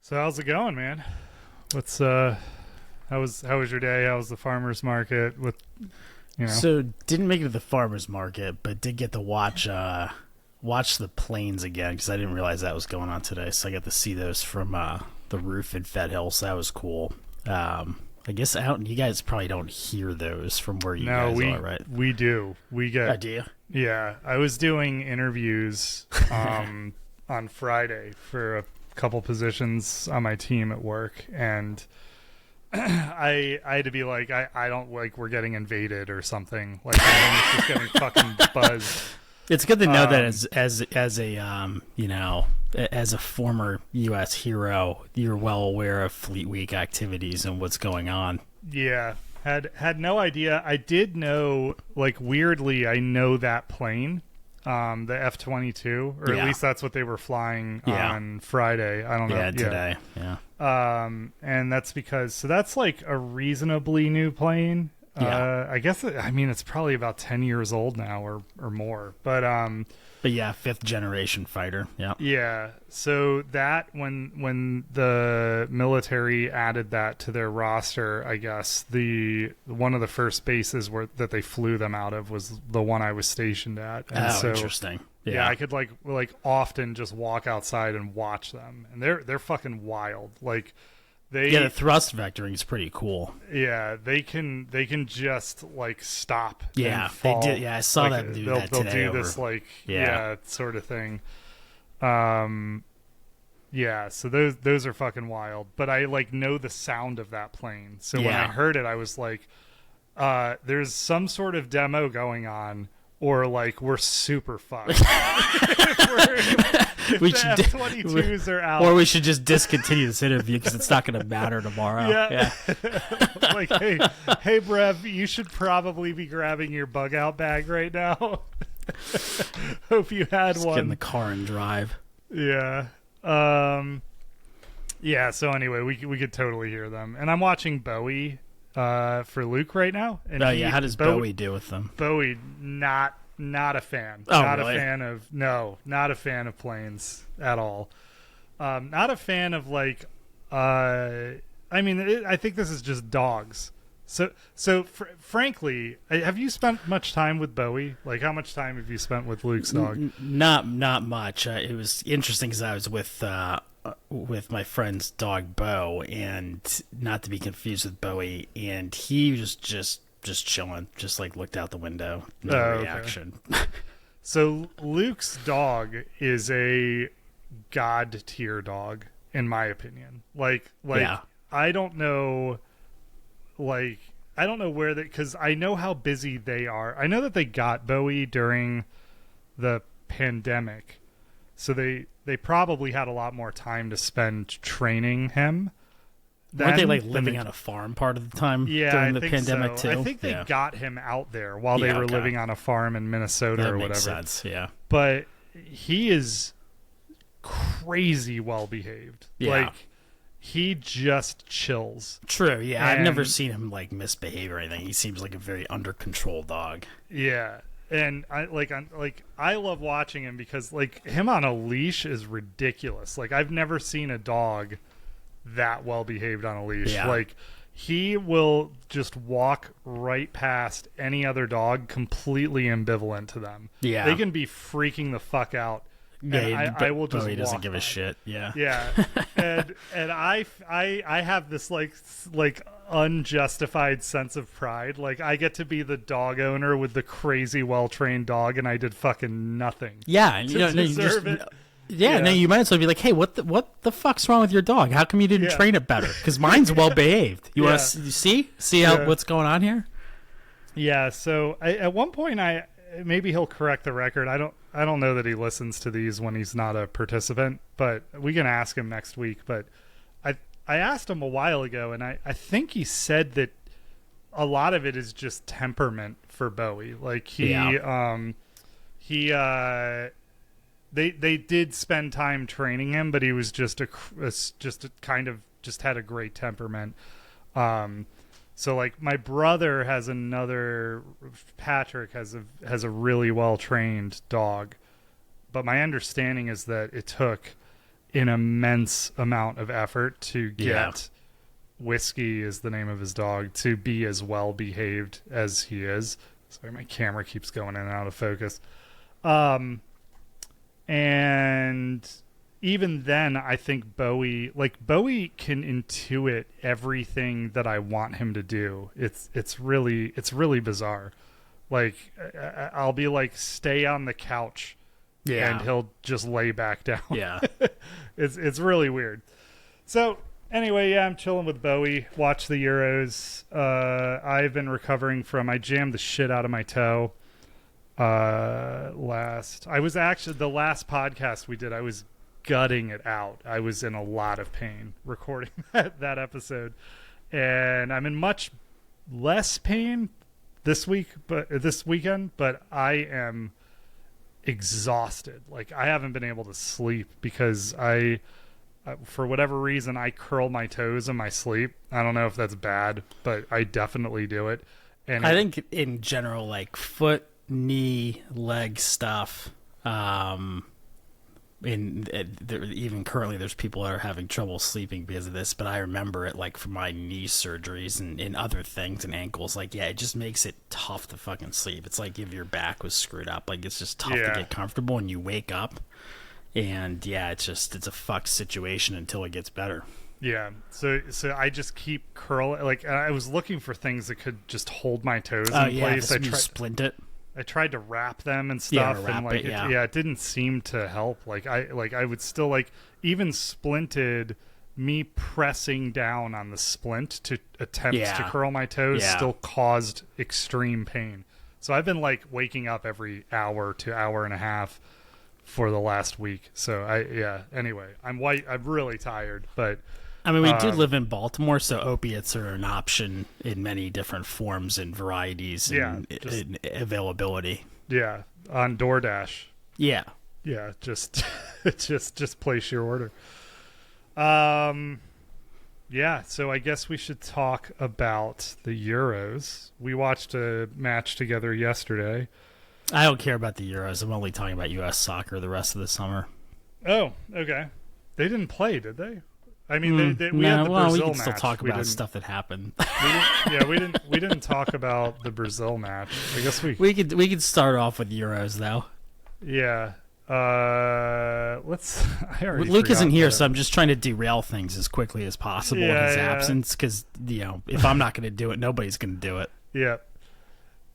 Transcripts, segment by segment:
So how's it going, man? What's how was your day? How was the farmers market with So didn't make it to the farmers market, but did get to watch the planes again because I didn't realize that was going on today. So I got to see those from the roof in Fed Hill, so that was cool. I guess out you guys probably don't hear those from where you No, guys we are, right? we do. We get Oh, do you? Yeah, I was doing interviews on Friday for a couple positions on my team at work, and I had to be like, I don't like we're getting invaded or something. Like everyone's just getting fucking buzzed. It's good to know that as a former U.S. hero, you're well aware of Fleet Week activities and what's going on. Yeah, had no idea. I did know, like, weirdly, I know that plane, the F-22, or at least that's what they were flying on Friday. I don't know. Yeah, today. Yeah. And that's because, so that's like a reasonably new plane. I guess, it's probably about 10 years old now or more. But yeah, fifth generation fighter. Yeah. Yeah. So that when the military added that to their roster, I guess the one of the first bases that they flew them out of was the one I was stationed at. And so, interesting. Yeah, I could like often just walk outside and watch them, and they're fucking wild. Like the thrust vectoring is pretty cool. Yeah, they can just like stop. Yeah, and fall. they did. Yeah, I saw them do that today. They'll do this sort of thing. Yeah, so those are fucking wild. But I like know the sound of that plane. So when I heard it, I was like, there's some sort of demo going on, or like we're super fucked. if we the should F-22s are out, or we should just discontinue this interview because it's not going to matter tomorrow. Yeah. Like, hey, Brev, you should probably be grabbing your bug out bag right now. Hope you had just one. Get in the car and drive. Yeah. Yeah. So anyway, we could totally hear them, and I'm watching Bowie for Luke right now. And how does Bowie do with them? Bowie not a fan. Oh, not really? Not a fan of planes at all. Not a fan of like. I think this is just dogs. So frankly, have you spent much time with Bowie? Like, how much time have you spent with Luke's dog? Not much. It was interesting because I was with my friend's dog Bo, and not to be confused with Bowie, and he was just chilling, just like looked out the window, no reaction. So Luke's dog is a god tier dog, in my opinion. Like I don't know. Like, I don't know where because I know how busy they are. I know that they got Bowie during the pandemic, so they probably had a lot more time to spend training him. Weren't they like living on a farm part of the time during the pandemic too? I think they got him out there while they were living on a farm in Minnesota or whatever. Makes sense, yeah. But he is crazy well behaved. Yeah. Like, he just chills. True, yeah. I've never seen him like misbehave or anything. He seems like a very under control dog. Yeah. And I love watching him because like him on a leash is ridiculous. Like, I've never seen a dog that well behaved on a leash. Yeah. Like, he will just walk right past any other dog, completely ambivalent to them. Yeah. They can be freaking the fuck out. Yeah, I will just. He doesn't walk give by. a shit. Yeah. Yeah, and I have this like unjustified sense of pride. Like, I get to be the dog owner with the crazy well trained dog, and I did fucking nothing. Yeah, and deserve it. Yeah, no, you might as well be like, hey, what the fuck's wrong with your dog? How come you didn't train it better? Because mine's well behaved. You want to see what's going on here? Yeah. So at one point, maybe he'll correct the record. I don't know that he listens to these when he's not a participant, but we can ask him next week. But I asked him a while ago, and I think he said that a lot of it is just temperament for Bowie. Like, they did spend time training him, but he was just had a great temperament. So like my brother has Patrick has a really well trained dog, but my understanding is that it took an immense amount of effort to get Whiskey is the name of his dog to be as well behaved as he is. Sorry, my camera keeps going in and out of focus. And even then, I think Bowie can intuit everything that I want him to do. It's really bizarre. Like, I'll be like, stay on the couch, and he'll just lay back down. Yeah, it's really weird. So anyway, yeah, I'm chilling with Bowie. Watch the Euros. I've been recovering from. I jammed the shit out of my toe. The last podcast we did, I was gutting it out. I was in a lot of pain recording that episode, and I'm in much less pain this weekend, but I am exhausted. Like, I haven't been able to sleep because for whatever reason, I curl my toes in my sleep. I don't know if that's bad, but I definitely do it. And I think in general, like foot, knee, leg stuff, even currently there's people that are having trouble sleeping because of this, but I remember it like from my knee surgeries and other things and ankles. Like, yeah, it just makes it tough to fucking sleep. It's like if your back was screwed up, like it's just tough to get comfortable, and you wake up and it's a fucked situation until it gets better. Yeah, so I just keep curling. Like, I was looking for things that could just hold my toes in place. I tried splint it. I tried to wrap them and stuff, and like it didn't seem to help. Like I would still, like, even splinted, me pressing down on the splint to attempt to curl my toes still caused extreme pain. So I've been like waking up every hour to hour and a half for the last week. So anyway, I'm really tired, but I mean, we do live in Baltimore, so opiates are an option in many different forms and varieties and availability. Yeah, on DoorDash. Yeah. Yeah, just place your order. Yeah, so I guess we should talk about the Euros. We watched a match together yesterday. I don't care about the Euros. I'm only talking about U.S. soccer the rest of the summer. Oh, okay. They didn't play, did they? I mean, we had the Brazil match. We can still talk about stuff that happened. We didn't talk about the Brazil match. I guess we could start off with Euros though. Yeah. Luke isn't here, so I'm just trying to derail things as quickly as possible in his absence, because if I'm not going to do it, nobody's going to do it. Yeah.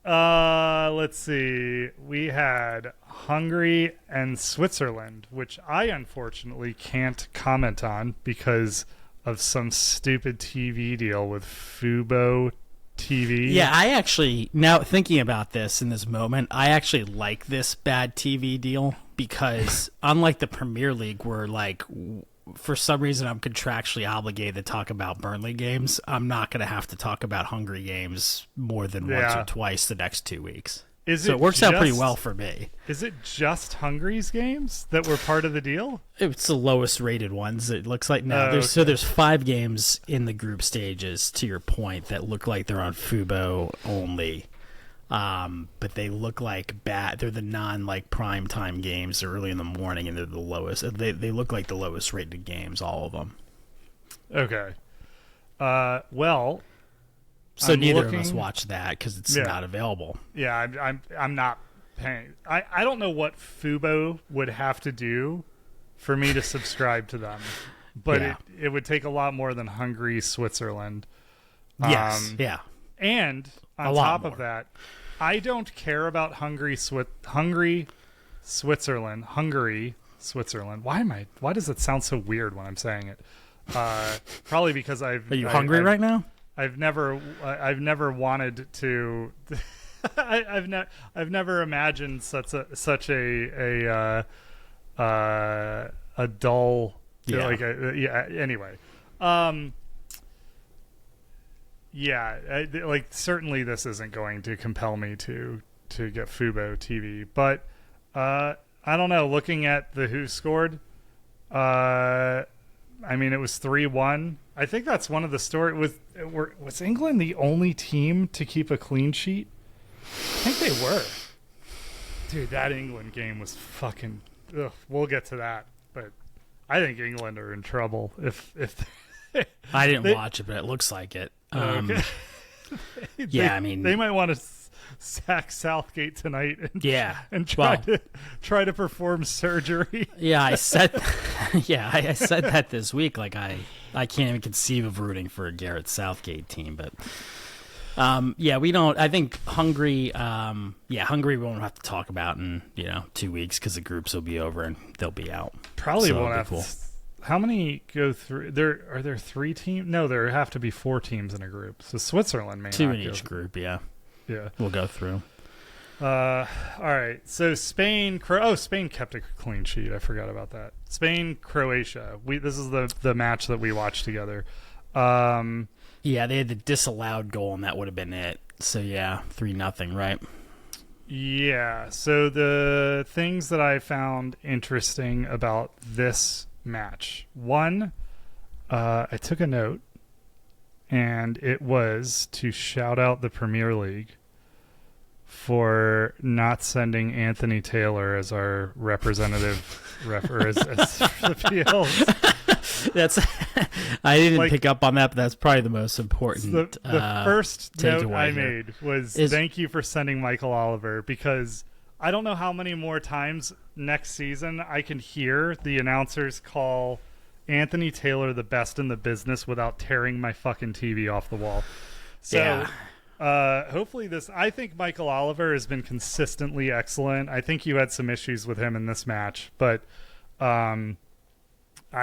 Let's see. We had Hungary and Switzerland, which I unfortunately can't comment on because of some stupid TV deal with Fubo TV. Yeah, I actually, now thinking about this in this moment, I actually like this bad TV deal because unlike the Premier League, where like for some reason I'm contractually obligated to talk about Burnley games, I'm not going to have to talk about Hungary games more than once or twice the next 2 weeks. So it works out pretty well for me. Is it just Hungary's games that were part of the deal? It's the lowest rated ones, it looks like now. So there's 5 games in the group stages, to your point, that look like they're on Fubo only. But they look like bad. They're the non prime time games. They're early in the morning, and they're the lowest. They look like the lowest rated games, all of them. Okay. Well, so neither of us watch that because it's not available. Yeah, I'm not paying. I don't know what Fubo would have to do for me to subscribe to them, but it would take a lot more than Hungary, Switzerland. Yes. And on top of that, I don't care about Hungary, Switzerland. Why does it sound so weird when I'm saying it? Probably because Are you hungry right now? I've never wanted to. I've never imagined such a dull. Anyway. Certainly this isn't going to compel me to get Fubo TV, but I don't know. Looking at the who scored, I mean, it was 3-1. I think that's one of the stories. Was England the only team to keep a clean sheet? I think they were. Dude, that England game was fucking. Ugh, we'll get to that, but I think England are in trouble if I didn't watch it, but it looks like it. Okay. I mean, they might want to sack Southgate tonight and try to perform surgery. Yeah, I said I said that this week. Like I can't even conceive of rooting for a Gareth Southgate team, but we don't. I think Hungary Hungary we won't have to talk about in 2 weeks because the groups will be over and they'll be out. Probably won't have cool. How many go through? Are there 3 teams? No, there have to be 4 teams in a group. So Switzerland may 2 not in each group. Yeah, we'll go through. All right. So Spain. Spain kept a clean sheet. I forgot about that. Spain, Croatia. This is the match that we watched together. They had the disallowed goal, and that would have been it. So 3-0, right? Yeah. So the things that I found interesting about this match. One, I took a note, and it was to shout out the Premier League for not sending Anthony Taylor as our representative as the PLs. That's I didn't pick up on that, but that's probably the most important. The first note I made was thank you for sending Michael Oliver, because I don't know how many more times next season I can hear the announcers call Anthony Taylor the best in the business without tearing my fucking TV off the wall. So hopefully I think Michael Oliver has been consistently excellent. I think you had some issues with him in this match, but I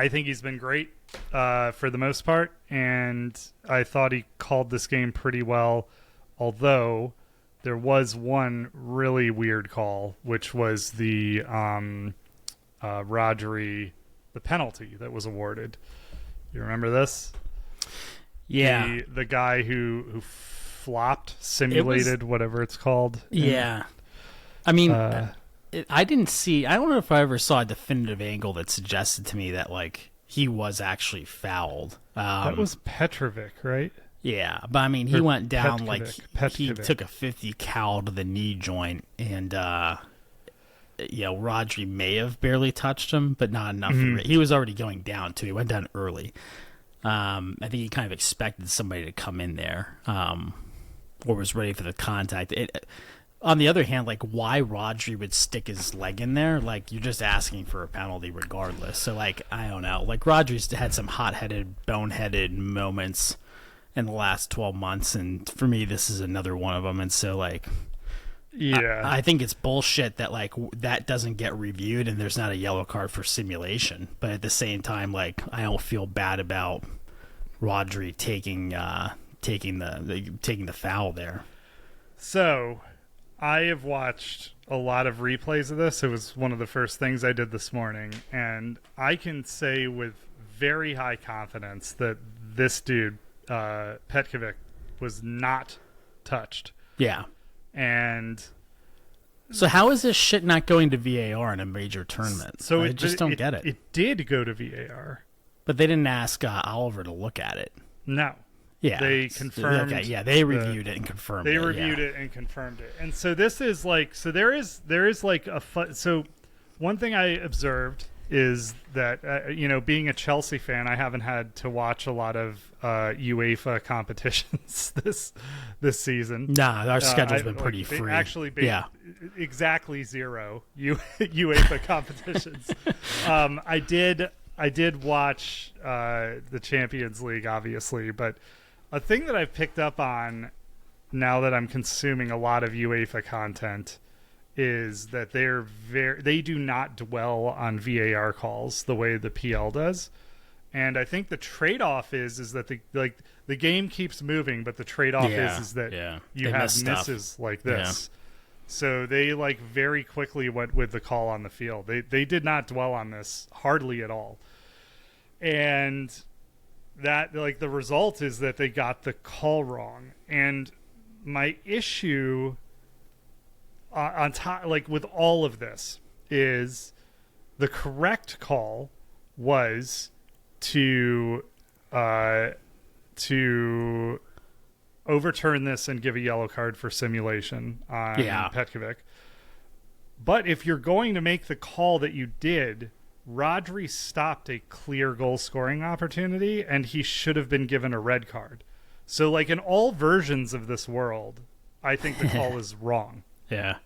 think he's been great for the most part, and I thought he called this game pretty well, although there was one really weird call, which was the Rodri, the penalty that was awarded. You remember this? Yeah. The guy who flopped, simulated, whatever it's called. Yeah. I mean, I didn't see, I don't know if I ever saw a definitive angle that suggested to me that, he was actually fouled. That was Petrovic, right? Yeah, but I mean, he went down Petkovic. He took a 50 cal to the knee joint, and Rodri may have barely touched him, but not enough. Mm-hmm. He was already going down too. He went down early. I think he kind of expected somebody to come in there, or was ready for the contact. On the other hand, why Rodri would stick his leg in there? You're just asking for a penalty regardless. So, I don't know. Rodri's had some hot-headed, boneheaded moments in the last 12 months, and for me, this is another one of them. And so, I think it's bullshit that that doesn't get reviewed and there's not a yellow card for simulation. But at the same time, I don't feel bad about Rodri taking the foul there. So I have watched a lot of replays of this. It was one of the first things I did this morning, and I can say with very high confidence that this dude, Petkovic, was not touched. Yeah. And so how is this shit not going to VAR in a major tournament? So I just don't get it. It did go to VAR. But they didn't ask Oliver to look at it. No. Yeah. They confirmed. Okay, yeah, they reviewed it and confirmed it. They reviewed it and confirmed it. And so this is there is so one thing I observed is that, being a Chelsea fan, I haven't had to watch a lot of UEFA competitions this season. Nah, our schedule's been pretty free. Actually, exactly 0 UEFA competitions. I did watch the Champions League, obviously, but a thing that I've picked up on now that I'm consuming a lot of UEFA content is that they do not dwell on VAR calls the way the PL does. And I think the trade-off is that the game keeps moving, but the trade-off is that you have misses like this. Yeah. So they very quickly went with the call on the field. They did not dwell on this hardly at all. And that the result is that they got the call wrong. And my issue on top, with all of this, is the correct call was to overturn this and give a yellow card for simulation on Petkovic. But if you're going to make the call that you did, Rodri stopped a clear goal scoring opportunity, and he should have been given a red card. So, like, in all versions of this world, I think the call is wrong. Yeah.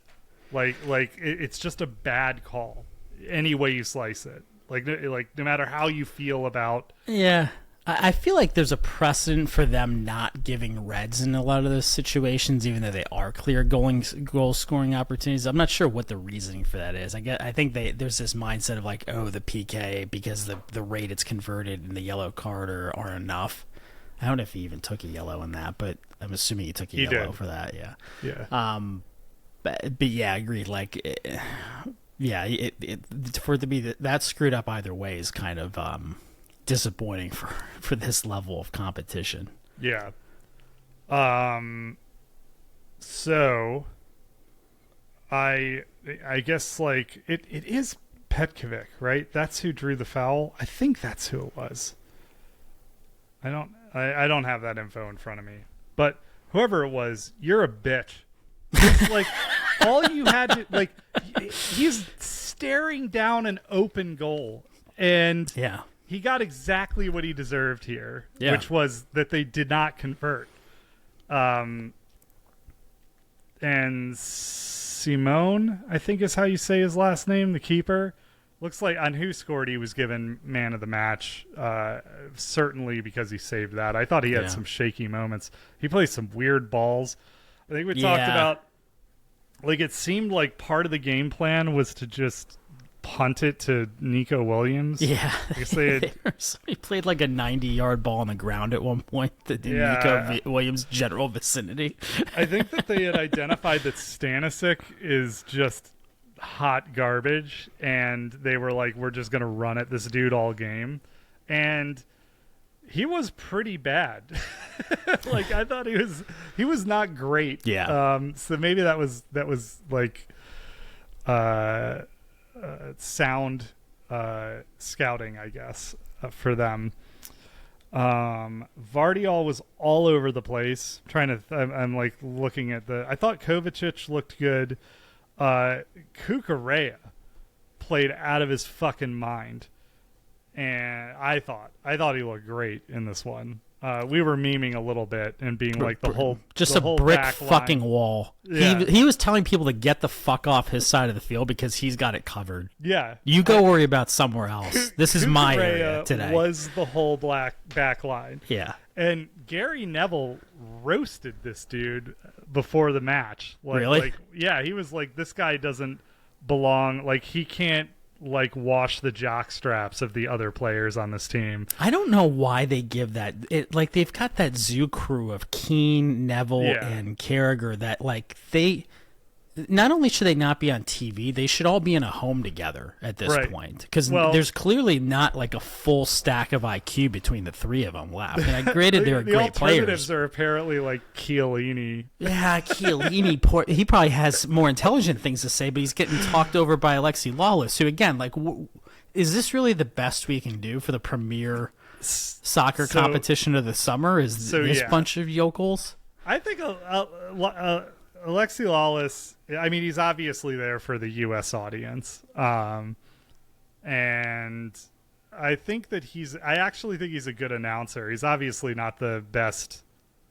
Like it's just a bad call, any way you slice it. Like no matter how you feel about. Yeah. I feel like there's a precedent for them not giving reds in a lot of those situations, even though they are clear goal scoring opportunities. I'm not sure what the reasoning for that is. I think there's this mindset of like, oh, the PK, because the rate it's converted and the yellow card are enough. I don't know if he even took a yellow in that, but I'm assuming he took a yellow for that. Yeah. Yeah. But yeah, I agree. Like, for it to be that screwed up either way is kind of disappointing for this level of competition. Yeah. So I guess like it is Petkovic, right? That's who drew the foul. I think that's who it was. I don't have that info in front of me. But whoever it was, you're a bitch. It's like all you had to like he's staring down an open goal, and yeah, he got exactly what he deserved here, which was that they did not convert. And Simone, I think is how you say his last name, the keeper, looks like on Who Scored he was given man of the match, certainly because he saved that. I thought he had some shaky moments. He plays some weird balls. I think we talked about, like, it seemed like part of the game plan was to just punt it to Nico Williams. Yeah. He played like a 90-yard ball on the ground at one point in Nico Williams' general vicinity. I think that they had identified that Stanisic is just hot garbage, and they were like, we're just going to run at this dude all game. And he was pretty bad. Like, I thought he was not great. Yeah. So maybe that was like sound scouting, I guess, for them. Vardiol was all over the place. I'm like looking at I thought Kovacic looked good. Cucurella played out of his fucking mind. And I thought he looked great in this one. We were memeing a little bit and being like the whole brick fucking wall. Yeah. He was telling people to get the fuck off his side of the field because he's got it covered. Yeah, you go worry about somewhere else. This is my area today. Was the whole back line. Yeah, and Gary Neville roasted this dude before the match. Really? Like, yeah, he was like, this guy doesn't belong. Like, he can't like wash the jock straps of the other players on this team. I don't know why they give that. Like, they've got that zoo crew of Keane, Neville, and Carragher that like they. Not only should they not be on TV, they should all be in a home together at this point. Because there's clearly not like a full stack of IQ between the three of them left. And granted, they're great players. The alternatives are apparently like Chiellini. Yeah, Chiellini. He probably has more intelligent things to say, but he's getting talked over by Alexi Lawless, who, again, like, is this really the best we can do for the premier soccer competition of the summer? Is this bunch of yokels? I think Alexi Lawless, I mean, he's obviously there for the U.S. audience. And I think that I actually think he's a good announcer. He's obviously not the best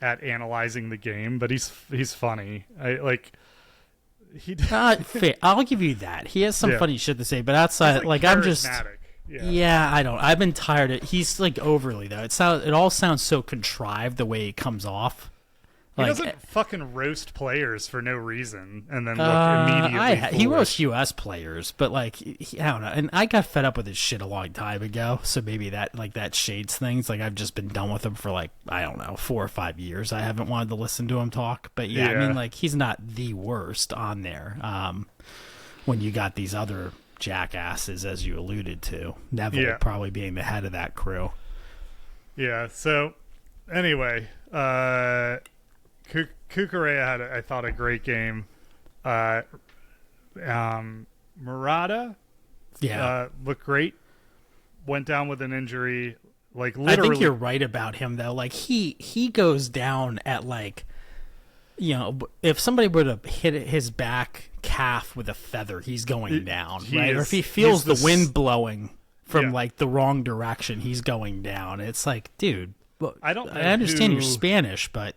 at analyzing the game, but he's funny. I'll give you that. He has some funny shit to say, but outside, like I'm just... I've been tired of... He's like overly, though. It all sounds so contrived the way it comes off. He doesn't fucking roast players for no reason and then look immediately foolish. He roasts U.S. players, but like, I don't know. And I got fed up with his shit a long time ago, so maybe that shades things. Like, I've just been done with him for like, I don't know, 4 or 5 years. I haven't wanted to listen to him talk. But I mean, like, he's not the worst on there. When you got these other jackasses, as you alluded to, Neville probably being the head of that crew. Yeah, so anyway, Cucurella had, I thought, a great game. Murata looked great. Went down with an injury. Like, literally. I think you're right about him, though. Like, he goes down at, like, you know, if somebody were to hit his back calf with a feather, he's going down, right? Or if he feels the wind blowing. from like the wrong direction. He's going down. It's like, dude, I understand you're Spanish, but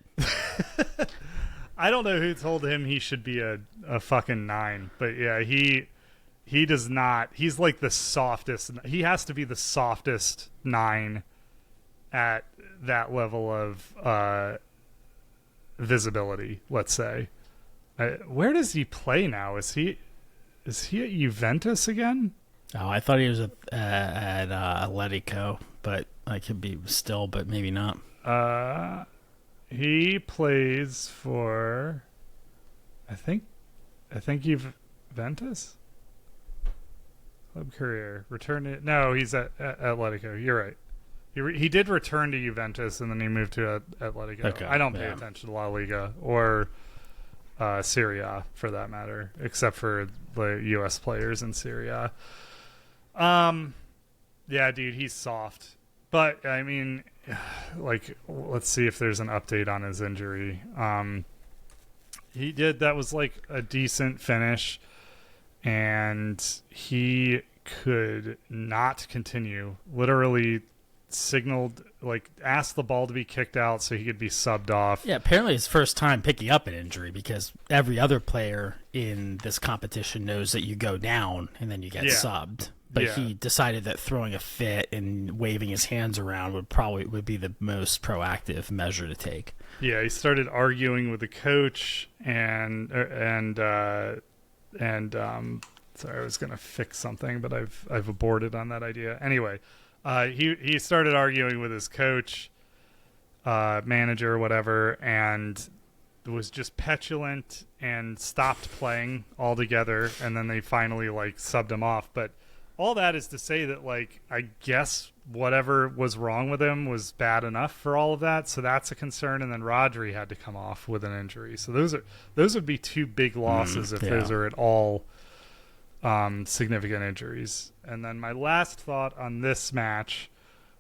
I don't know who told him he should be a fucking 9. But yeah, he does not. He's like the softest. He has to be the softest 9 at that level of visibility, let's say. Where does he play now? Is he at Juventus again? Oh, I thought he was at Atletico, but I could be still, but maybe not. He plays for, I think Juventus. Club career, return to, no, he's at Atletico. You're right. He did return to Juventus and then he moved to Atletico. Okay, I don't pay attention to La Liga or Serie A for that matter, except for the U.S. players in Serie A. Yeah, dude, he's soft. But I mean, like, let's see if there's an update on his injury. That was like a decent finish, and he could not continue. Literally signaled, like, asked the ball to be kicked out so he could be subbed off. Yeah, apparently his first time picking up an injury, because every other player in this competition knows that you go down and then you get subbed. But he decided that throwing a fit and waving his hands around would be the most proactive measure to take. Yeah, he started arguing with the coach and sorry, I was gonna fix something, but I've aborted on that idea. Anyway, he started arguing with his coach, manager, whatever, and was just petulant and stopped playing altogether. And then they finally like subbed him off, but. All that is to say that, like, I guess whatever was wrong with him was bad enough for all of that, so that's a concern. And then Rodri had to come off with an injury, so those would be 2 big losses if those are at all significant injuries. And then my last thought on this match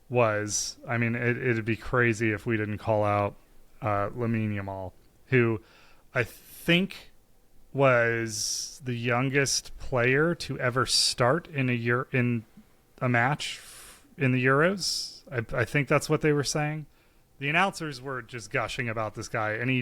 was, I mean, it'd be crazy if we didn't call out Lamine Yamal, who I think was the youngest player to ever start in a match in the Euros. I think that's what they were saying. The announcers were just gushing about this guy, and he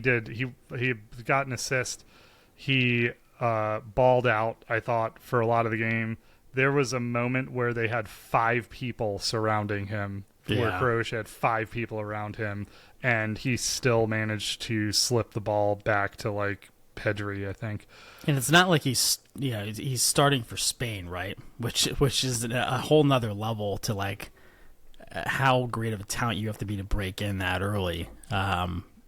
got an assist. He balled out, I thought, for a lot of the game. There was a moment where they had 5 people surrounding him, where Croatia had 5 people around him, and he still managed to slip the ball back to, like, Pedri, I think. And it's not like he's starting for Spain, right? Which is a whole nother level to, like, how great of a talent you have to be to break in that early.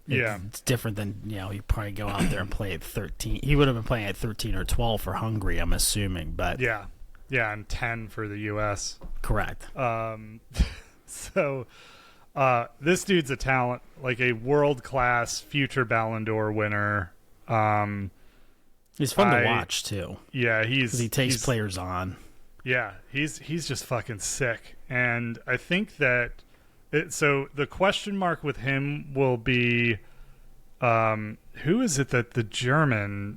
It's different than, you probably go out there and play at 13. He would have been playing at 13 or 12 for Hungary, I'm assuming, but yeah, and 10 for the U.S. Correct. So this dude's a talent, like a world-class future Ballon d'Or winner. He's fun to watch too. Yeah, he takes players on. Yeah, he's just fucking sick, and I think that so the question mark with him will be, who is it that the German,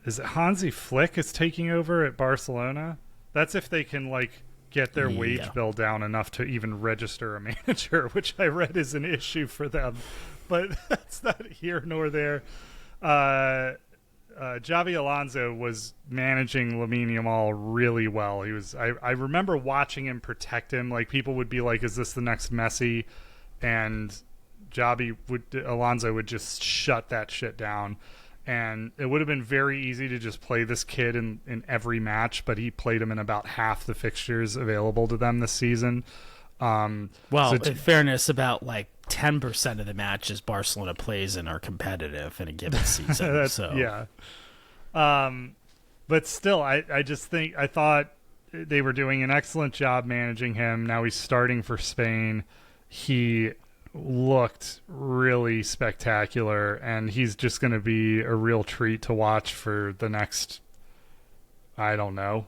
is it Hansi Flick is taking over at Barcelona? That's if they can, like, get their wage bill down enough to even register a manager, which I read is an issue for them, but that's not here nor there. Xavi Alonso was managing Lamine Yamal really well. He was. I remember watching him protect him. Like, people would be like, "Is this the next Messi?" And Alonso would just shut that shit down. And it would have been very easy to just play this kid in every match, but he played him in about half the fixtures available to them this season. In fairness, about like 10% of the matches Barcelona plays in are competitive in a given season. But still, I thought they were doing an excellent job managing him. Now he's starting for Spain. He looked really spectacular, and he's just going to be a real treat to watch for the next, I don't know,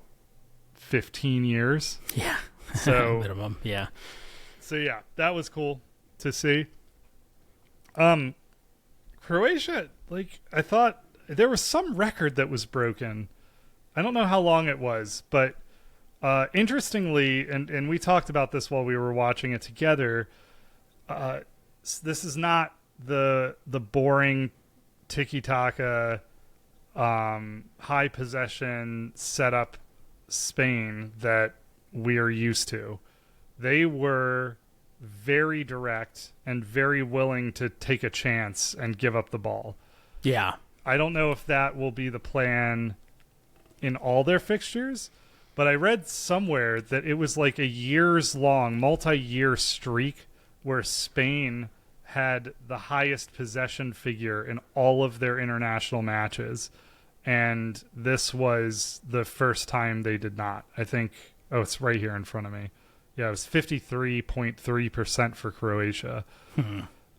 15 years. Yeah. So minimum, yeah. So yeah, that was cool to see. Croatia, like, I thought there was some record that was broken. I don't know how long it was, but Interestingly, and we talked about this while we were watching it together. This is not the boring tiki taka, high possession setup Spain that we are used to. They were very direct and very willing to take a chance and give up the ball. Yeah. I don't know if that will be the plan in all their fixtures, but I read somewhere that it was like a years-long, multi-year streak where Spain had the highest possession figure in all of their international matches. And this was the first time they did not. I think, it's right here in front of me. Yeah, it was 53.3% for Croatia.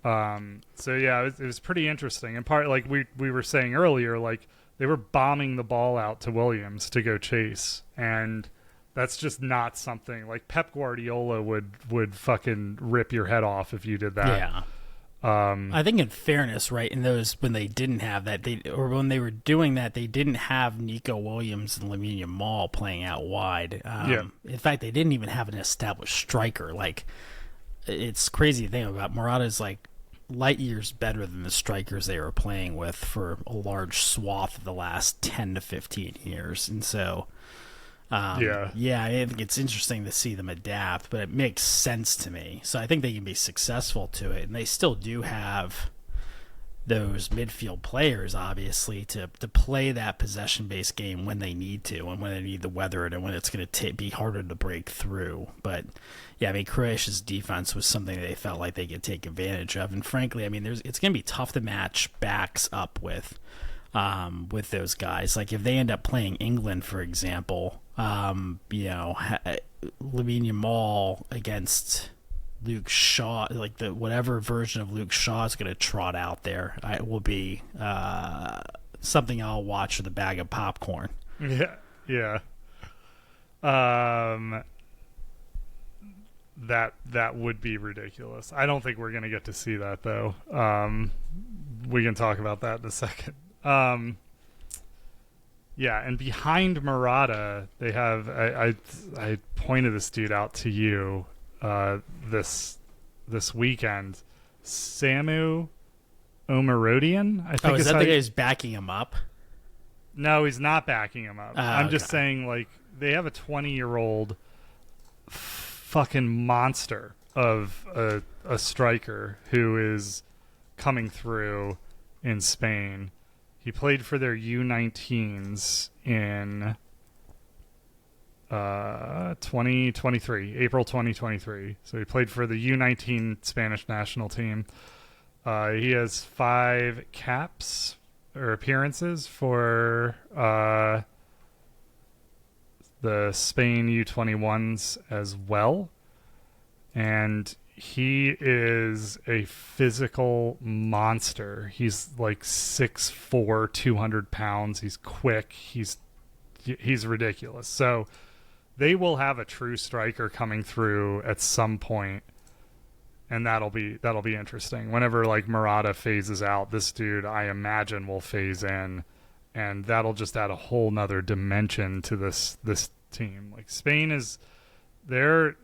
So yeah, it was pretty interesting. And part, like we were saying earlier, like they were bombing the ball out to Williams to go chase, and that's just not something like Pep Guardiola would fucking rip your head off if you did that. Yeah. I think in fairness, right, in those when they didn't have that, when they were doing that, they didn't have Nico Williams and Lamine Yamal playing out wide. In fact, they didn't even have an established striker. Like, it's crazy to think about. Morata's like light years better than the strikers they were playing with for a large swath of the last 10 to 15 years. And so, I think it's interesting to see them adapt, but it makes sense to me. So I think they can be successful to it, and they still do have those midfield players, obviously, to play that possession-based game when they need to, and when they need to weather it, and when it's going to be harder to break through. But yeah, I mean, Croatia's defense was something they felt like they could take advantage of, and frankly, I mean, it's going to be tough to match backs up with those guys. Like if they end up playing England, for example, Lamine Yamal against Luke Shaw, like the whatever version of Luke Shaw is going to trot out there, it will be something I'll watch with a bag of popcorn. Yeah. That would be ridiculous. I don't think we're going to get to see that though. We can talk about that in a second. And behind Murata, they have I pointed this dude out to you this weekend. Samu Omarodian, I think. Is that the guy who's backing him up? No, he's not backing him up. I'm just saying, like, they have a 20-year-old fucking monster of a striker who is coming through in Spain. He played for their U19s in 2023, April 2023. So he played for the U19 Spanish national team. He has 5 caps or appearances for the Spain U21s as well. And he is a physical monster. He's like 6'4", 200 pounds. He's quick. He's ridiculous. So they will have a true striker coming through at some point, and that'll be interesting. Whenever like Murata phases out, this dude I imagine will phase in, and that'll just add a whole nother dimension to this team. Like Spain is they're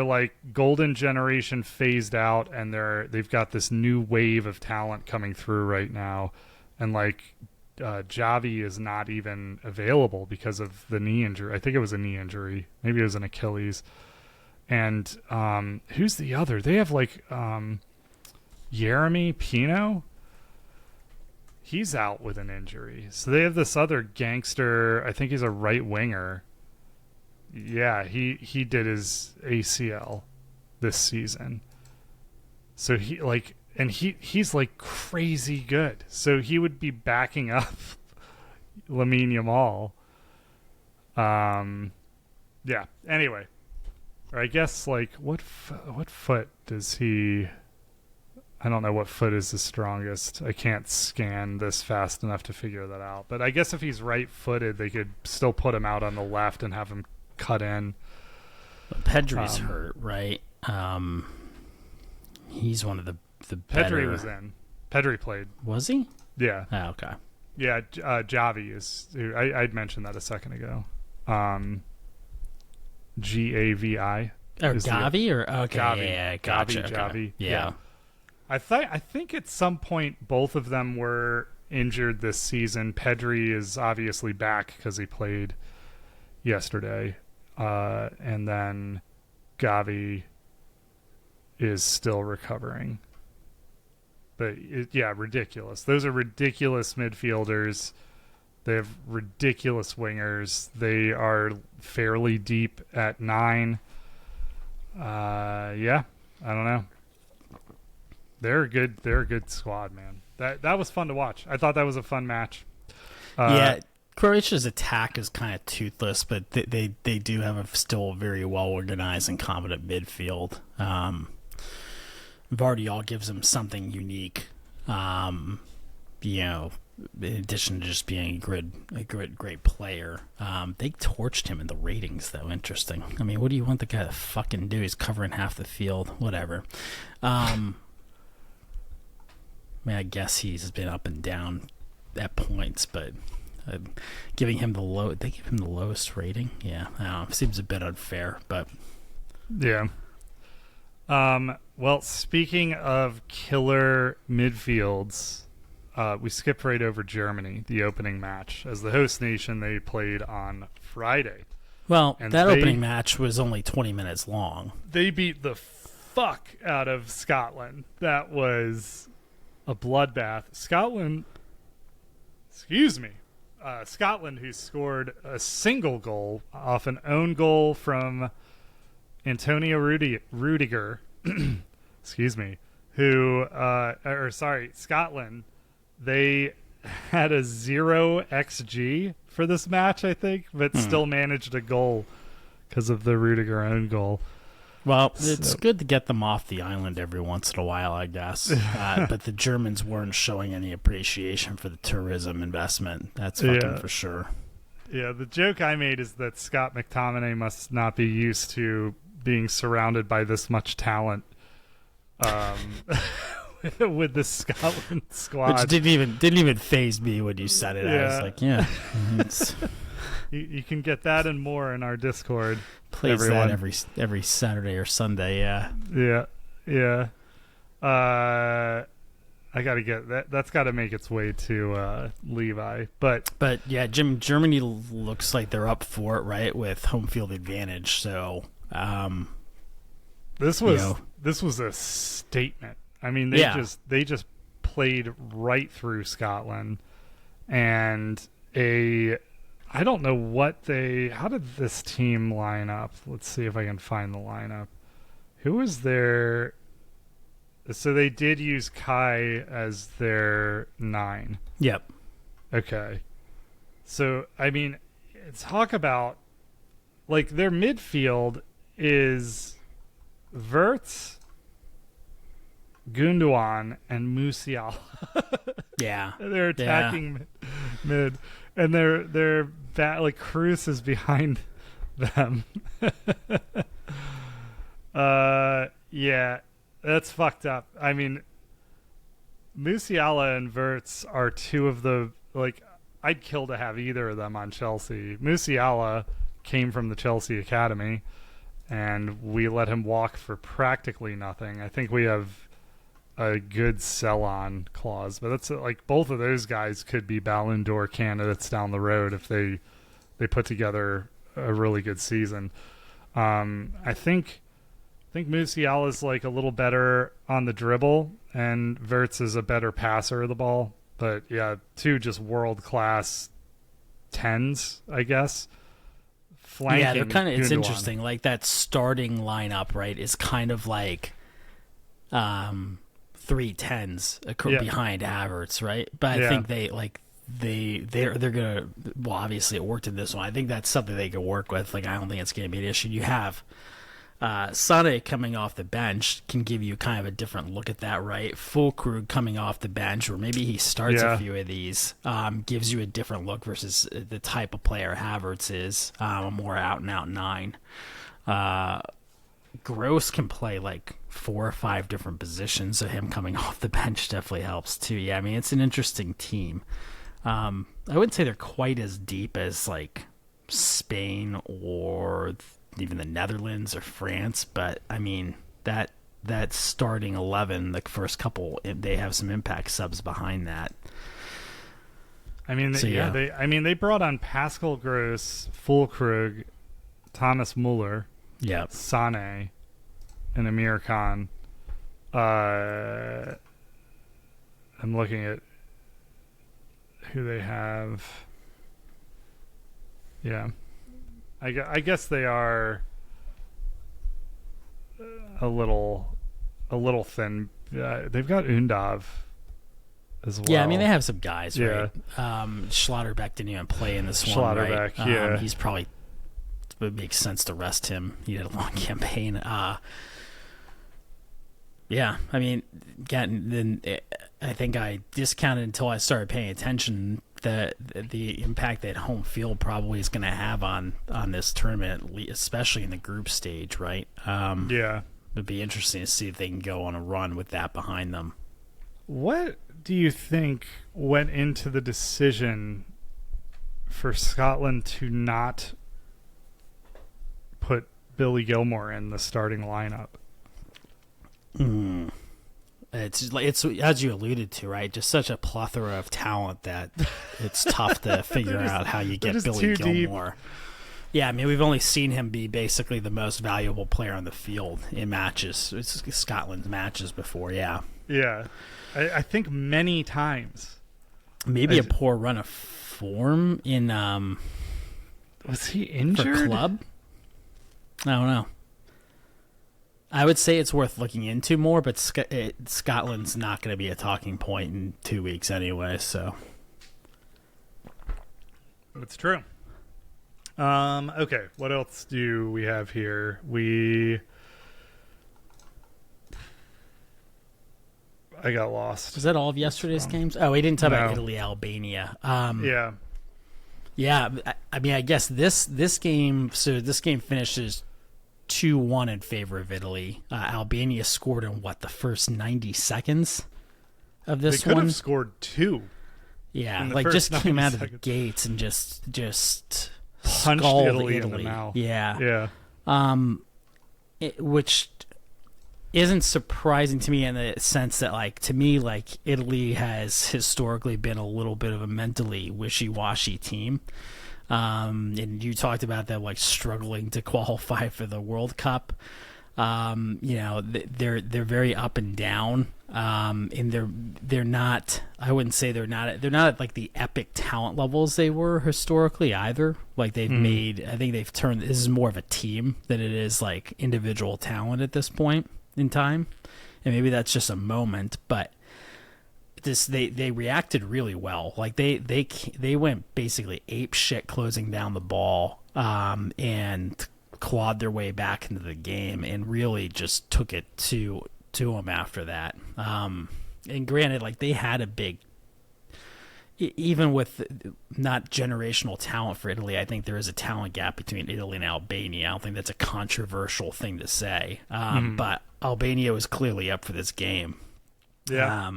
like golden generation phased out, and they've got this new wave of talent coming through right now, and like Gavi is not even available because of the knee injury. I think it was a knee injury, maybe it was an Achilles. And who's the other? They have like Jeremy Pino. He's out with an injury. So they have this other gangster. I think he's a right winger. Yeah, he did his ACL this season. So he's like crazy good. So he would be backing up Lamine Yamal. Yeah. Anyway, or I guess like what foot does he? I don't know what foot is the strongest. I can't scan this fast enough to figure that out. But I guess if he's right-footed, they could still put him out on the left and have him cut in. Pedri's hurt, right? He's one of the better. Pedri was in. Pedri played. Was he? Yeah. Oh, okay. Yeah, Gavi is. I'd mentioned that a second ago. Gavi. Or Gavi or okay, Gavi. yeah, gotcha. Gavi. Okay. Yeah. I think at some point both of them were injured this season. Pedri is obviously back because he played yesterday, and then Gavi is still recovering. But ridiculous. Those are ridiculous midfielders. They have ridiculous wingers. They are fairly deep at 9. I don't know. They're a good squad, man. That was fun to watch. I thought that was a fun match. Croatia's attack is kind of toothless, but they do have a still very well organized and competent midfield. Vardiol gives them something unique. In addition to just being a great player, they torched him in the ratings, though. Interesting. I mean, what do you want the guy to fucking do? He's covering half the field. Whatever. I guess he's been up and down at points, but giving him they give him the lowest rating. Yeah, I don't know. Seems a bit unfair, but yeah. Well, speaking of killer midfields, we skipped right over Germany, the opening match. As the host nation, they played on Friday. Well, and that opening match was only 20 minutes long. They beat the fuck out of Scotland. That was a bloodbath. Scotland, who scored a single goal off an own goal from Antonio Rudiger, Scotland, they had a 0 XG for this match, I think, but still managed a goal because of the Rudiger own goal. Well, it's good to get them off the island every once in a while, I guess. But the Germans weren't showing any appreciation for the tourism investment. That's fucking for sure. Yeah, the joke I made is that Scott McTominay must not be used to being surrounded by this much talent with the Scotland squad. Which didn't even faze me when you said it. I was like, yeah. You can get that and more in our Discord. Plays everyone. That every Saturday or Sunday, yeah. I gotta get that. That's got to make its way to Levi. But yeah, Germany looks like they're up for it, right? With home field advantage. So this was a statement. I mean, they just played right through Scotland, and I don't know how did this team line up? Let's see if I can find the lineup. Who was there? So they did use Kai as their 9. Yep. Okay. So, I mean, talk about, like, their midfield is Wirtz, Gundogan, and Musiala. Yeah. They're attacking mid. And they're like Cruz is behind them. Yeah, that's fucked up. I mean, Musiala and Wirtz are two of the, like, I'd kill to have either of them on Chelsea. Musiala came from the Chelsea Academy, and we let him walk for practically nothing. I think we have a good sell-on clause, but that's like both of those guys could be Ballon d'Or candidates down the road if they put together a really good season. I think Musiala is like a little better on the dribble, and Wirtz is a better passer of the ball. But yeah, two just world-class 10s, I guess. Flanking. Yeah, they're kind of. It's interesting. Like that starting lineup, right, is kind of like 3 10s behind Havertz, right? But I think they're gonna. Well, obviously it worked in this one. I think that's something they can work with. Like, I don't think it's gonna be an issue. You have Sané coming off the bench can give you kind of a different look at that, right? Fulkrug coming off the bench, or maybe he starts a few of these, gives you a different look versus the type of player Havertz is, a more out-and-out 9. Gross can play like 4 or 5 different positions, so him coming off the bench definitely helps too. Yeah, I mean, it's an interesting team. I wouldn't say they're quite as deep as like Spain or even the Netherlands or France. But I mean that starting 11, the first couple, they have some impact subs behind that. I mean, they brought on Pascal Gross, Fulkrug, Thomas Muller, Sané, and Amir Khan. I'm looking at who they have. Yeah, I guess they are a little thin. They've got Undav as well. Yeah, I mean they have some guys, right? Schlotterbeck didn't even play in this one, right? Yeah, he's probably, it would make sense to rest him. He had a long campaign. Yeah, I mean, I think I discounted until I started paying attention the impact that home field probably is going to have on this tournament, especially in the group stage, right? It'd be interesting to see if they can go on a run with that behind them. What do you think went into the decision for Scotland to not put Billy Gilmore in the starting lineup? It's as you alluded to, right? Just such a plethora of talent that it's tough to figure out how you get Billy Gilmore. Deep. Yeah, I mean, we've only seen him be basically the most valuable player on the field in matches. It's Scotland's matches before, yeah. Yeah, I think many times. Maybe a poor run of form in. Was he injured? For club? I don't know. I would say it's worth looking into more, but Scotland's not going to be a talking point in 2 weeks anyway, so. It's true. Okay, what else do we have here? I got lost. Was that all of yesterday's games? Oh, we didn't talk about Italy, Albania. Yeah, I mean, I guess this game finishes 2-1 in favor of Italy. Albania scored in the first 90 seconds of this one. They could have scored 2. Yeah, just came out of the gates and just punched Italy in the mouth. Yeah. Which isn't surprising to me in the sense that, to me, Italy has historically been a little bit of a mentally wishy-washy team. And you talked about them struggling to qualify for the World Cup. They're very up and down. And they're not. I wouldn't say they're not at the epic talent levels they were historically either. They've made. I think they've turned. This is more of a team than it is individual talent at this point in time. And maybe that's just a moment, but. They reacted really well. They went basically ape shit closing down the ball, and clawed their way back into the game and really just took it to them after that. And granted, they had a big, even with not generational talent for Italy, I think there is a talent gap between Italy and Albania. I don't think that's a controversial thing to say. But Albania was clearly up for this game. Yeah.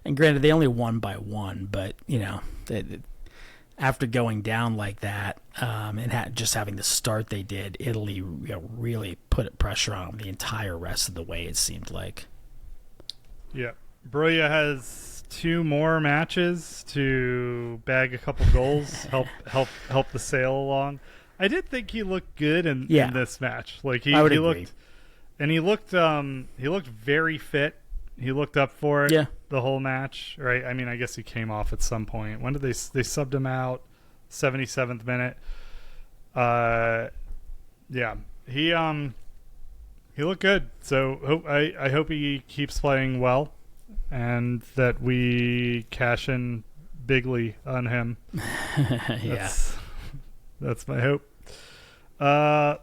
And granted, they only won by 1, but, after going down like that and just having the start they did, Italy really put pressure on them the entire rest of the way, it seemed like. Yeah. Broja has 2 more matches to bag a couple goals, help the sail along. I did think he looked good in this match. I would agree. He looked very fit. He looked up for it the whole match, right? I mean, I guess he came off at some point. When did they subbed him out? 77th minute. He looked good. So I hope he keeps playing well, and that we cash in bigly on him. That's my hope.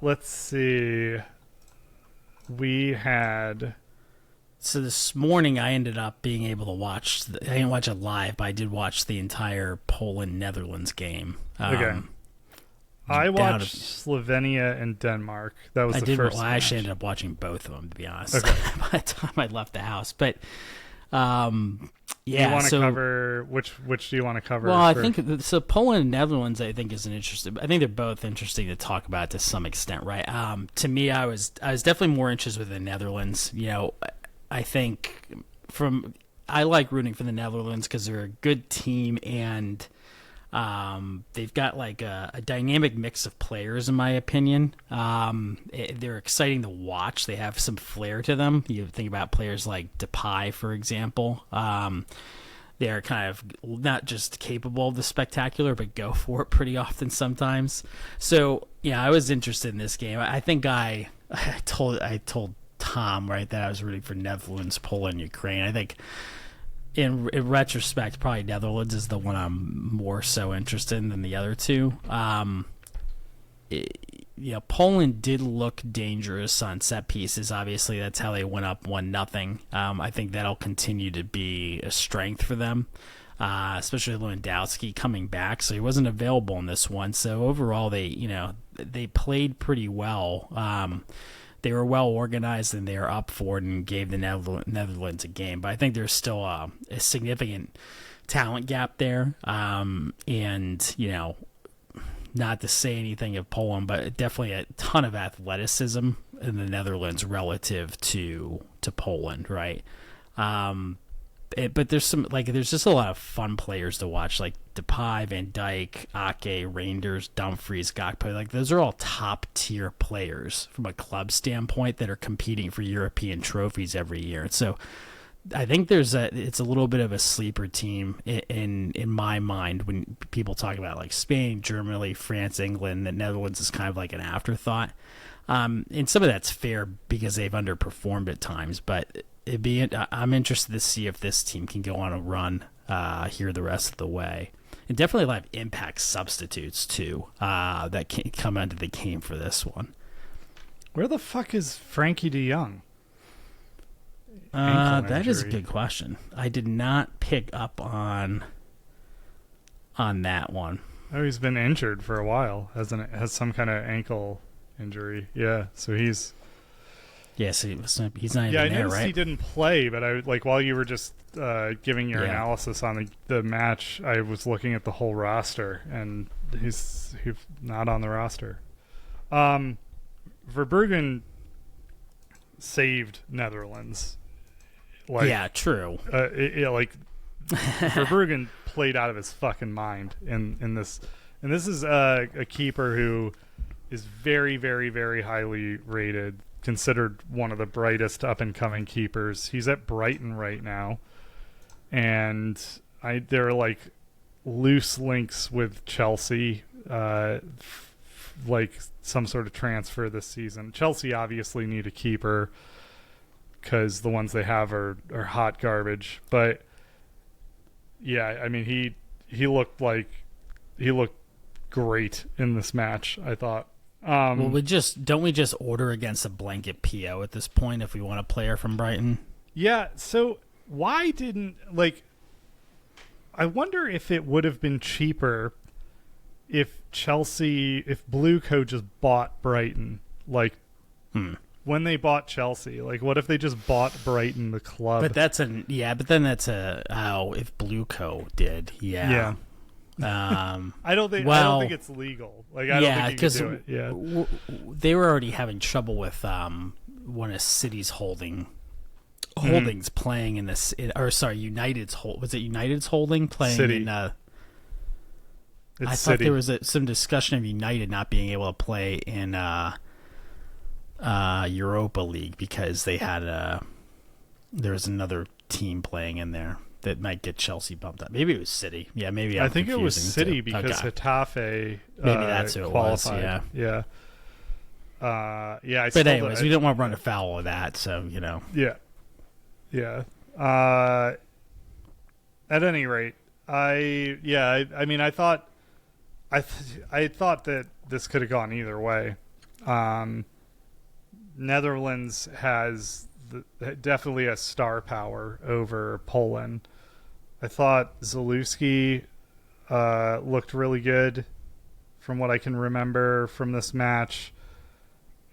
Let's see. We had. So this morning I ended up being able to watch. I didn't watch it live, but I did watch the entire Poland-Netherlands game. Okay. I watched Slovenia and Denmark. That was the first match. I actually ended up watching both of them, to be honest, by the time I left the house. But Yeah, you want to cover which do you want to cover? Well, I think so. Poland and Netherlands, I think, is an interesting. I think they're both interesting to talk about to some extent, right? To me, I was definitely more interested with the Netherlands. You know, I think I like rooting for the Netherlands because they're a good team and they've got like a dynamic mix of players, in my opinion. They're exciting to watch. They have some flair to them. You think about players like Depay, for example. They're kind of not just capable of the spectacular, but go for it pretty often sometimes. So, yeah, I was interested in this game. I think I told Tom, right, that I was rooting for Netherlands, Poland, Ukraine. I think in retrospect, probably Netherlands is the one I'm more so interested in than the other two. Poland did look dangerous on set pieces. Obviously, that's how they went up 1-0. I think that'll continue to be a strength for them, especially Lewandowski coming back. So he wasn't available in this one. So overall, they played pretty well. They were well organized and they were up for it and gave the Netherlands a game. But I think there's still a significant talent gap there. Not to say anything of Poland, but definitely a ton of athleticism in the Netherlands relative to Poland, right? But there's just a lot of fun players to watch, like Depay, Van Dijk, Ake, Reinders, Dumfries, Gakpo. Like those are all top tier players from a club standpoint that are competing for European trophies every year. So I think it's a little bit of a sleeper team in my mind when people talk about like Spain, Germany, France, England. The Netherlands is kind of like an afterthought, and some of that's fair because they've underperformed at times. But I'm interested to see if this team can go on a run here the rest of the way, and definitely a lot of impact substitutes too that can come into the game for this one. Where the fuck is Frankie De Jong? That is a good question. I did not pick up on that one. Oh, he's been injured for a while. Has some kind of ankle injury. Yeah, so he's. Yes, he's not even there, right? Yeah, I noticed he didn't play, but while you were just giving your analysis on the match, I was looking at the whole roster, and he's not on the roster. Verbruggen saved Netherlands. Yeah, true. Verbruggen played out of his fucking mind in this, and this is a keeper who is very, very, very highly rated, considered one of the brightest up and coming keepers. He's at Brighton right now, and there are like loose links with Chelsea, like some sort of transfer this season. Chelsea obviously need a keeper, because the ones they have are hot garbage. But yeah, I mean he looked great in this match, I thought. Well, don't we just order against a blanket PO at this point if we want a player from Brighton? Yeah, so why didn't I wonder if it would have been cheaper if Blue Co just bought Brighton, when they bought Chelsea. Like, what if they just bought Brighton, the club? But if Blue Co did, yeah. I don't think it's legal. Like, I don't think you can do it. Yeah, they were already having trouble with one of City's holdings playing in this. United's was it United's holding playing City. in? I thought City. there was some discussion of United not being able to play in Europa League because they had there was another team playing in there that might get Chelsea bumped up. Maybe it was City. Yeah, maybe I think it was City because Getafe maybe that's who it qualified. Was. Yeah. But anyways, we don't want to run afoul of that, so Yeah. At any rate, I thought that this could have gone either way. Netherlands has definitely a star power over Poland. I thought Zalewski looked really good from what I can remember from this match.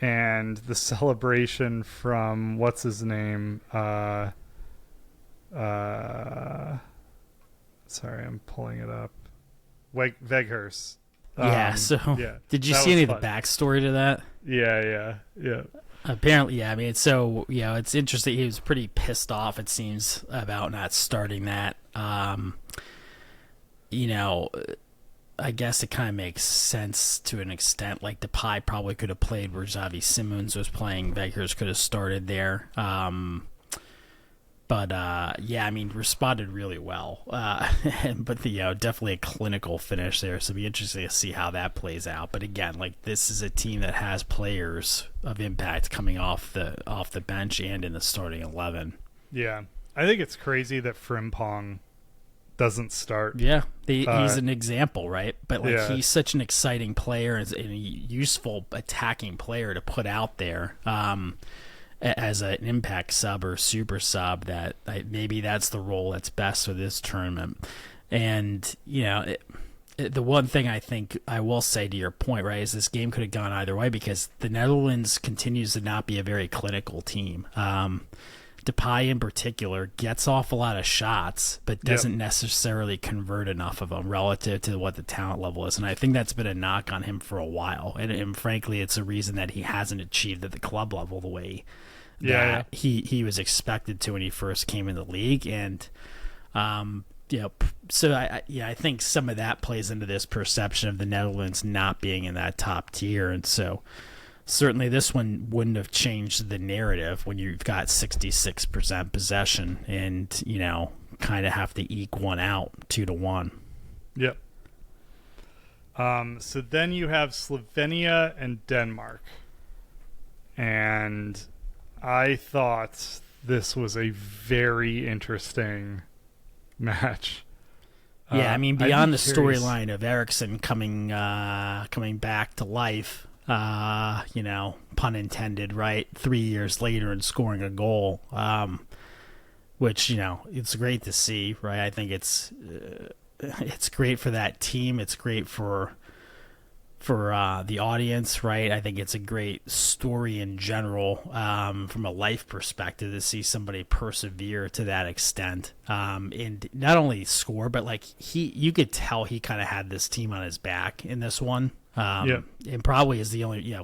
And the celebration from, what's his name? Sorry, I'm pulling it up. Weghorst. Did you see any of the backstory to that? Yeah. Apparently, yeah. I mean, so, it's interesting. He was pretty pissed off, it seems, about not starting that. I guess it kind of makes sense to an extent. Like, Depay probably could have played where Xavi Simons was playing. Weghorst could have started there. Responded really well. But definitely a clinical finish there. So it'll be interesting to see how that plays out. But again, like, this is a team that has players of impact coming off the bench and in the starting 11. Yeah, I think it's crazy that Frimpong doesn't start. Yeah, he's an example, right? But he's such an exciting player and a useful attacking player to put out there. As an impact sub or super sub, that maybe that's the role that's best for this tournament. And the one thing I think I will say to your point, right, is this game could have gone either way because the Netherlands continues to not be a very clinical team. Depay in particular gets off a lot of shots, but doesn't necessarily convert enough of them relative to what the talent level is. And I think that's been a knock on him for a while. And frankly, it's a reason that he hasn't achieved at the club level the way that he was expected to when he first came in the league. And, so I think some of that plays into this perception of the Netherlands not being in that top tier. And so certainly this one wouldn't have changed the narrative when you've got 66% possession and, kind of have to eke one out 2-1. Yep. So then you have Slovenia and Denmark. And I thought this was a very interesting match. Yeah, I mean, beyond the storyline of Eriksson coming back to life, pun intended, right? 3 years later and scoring a goal, which, it's great to see, right? I think it's great for that team. It's great for the audience, right? I think it's a great story in general, from a life perspective, to see somebody persevere to that extent, and not only score, but you could tell he kind of had this team on his back in this one. And probably is the only,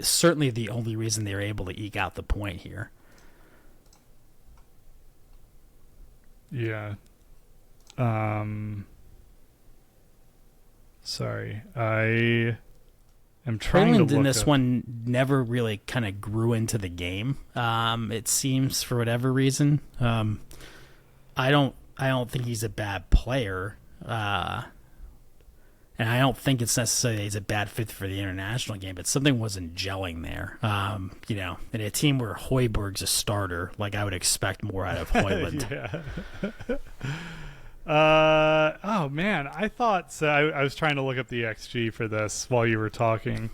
certainly the only reason they were able to eke out the point here. Yeah. Sorry, I am trying Poland to look in this up. one never really kind of grew into the game. It seems, for whatever reason. I don't think he's a bad player. And I don't think it's necessarily he's a bad fit for the international game, but something wasn't gelling there. In a team where Højbjerg's a starter, I would expect more out of Højlund. Oh man, I thought so. I was trying to look up the XG for this while you were talking.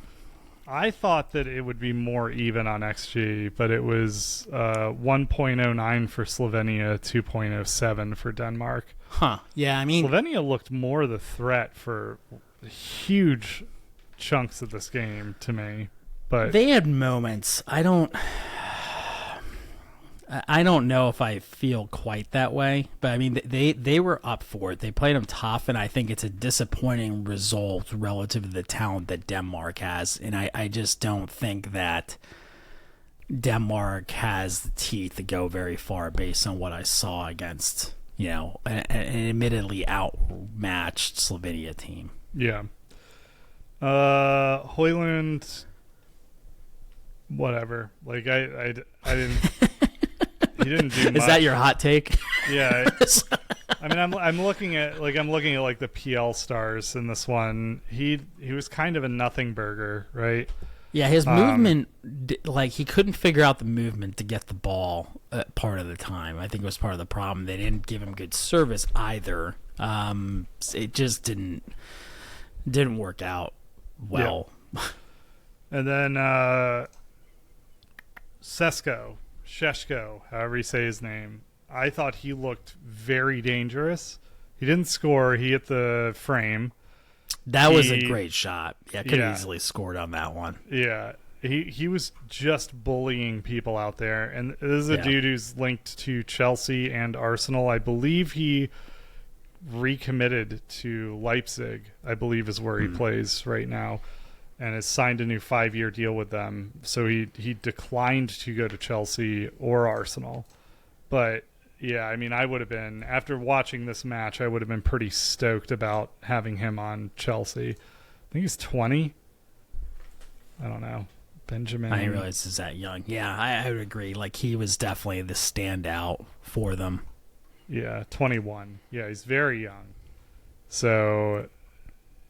I thought that it would be more even on XG, but it was 1.09 for Slovenia, 2.07 for Denmark. Huh. Yeah, I mean, Slovenia looked more the threat for huge chunks of this game to me, but they had moments. I don't know if I feel quite that way, but I mean, they were up for it. They played them tough, and I think it's a disappointing result relative to the talent that Denmark has, and I just don't think that Denmark has the teeth to go very far based on what I saw against, an admittedly outmatched Slovenia team. Yeah. Højlund, whatever. I didn't. He didn't do much. Is that your hot take? Yeah. I mean, I'm looking at the PL stars in this one. He was kind of a nothing burger, right? Yeah, his movement, he couldn't figure out the movement to get the ball part of the time. I think it was part of the problem. They didn't give him good service either. It just didn't work out well. Yeah. And then Šeško, however you say his name, I thought he looked very dangerous. He didn't score. He hit the frame. That was a great shot. Yeah, could have easily scored on that one. Yeah, he was just bullying people out there. And this is a dude who's linked to Chelsea and Arsenal. I believe he recommitted to Leipzig, I believe is where he plays right now, and has signed a new 5-year deal with them. So he declined to go to Chelsea or Arsenal. But yeah, I mean, I would have been, after watching this match, I would have been pretty stoked about having him on Chelsea. I think he's 20. I don't know. Benjamin. I didn't realize he's that young. Yeah, I would agree. Like, he was definitely the standout for them. Yeah, 21. Yeah, he's very young. So,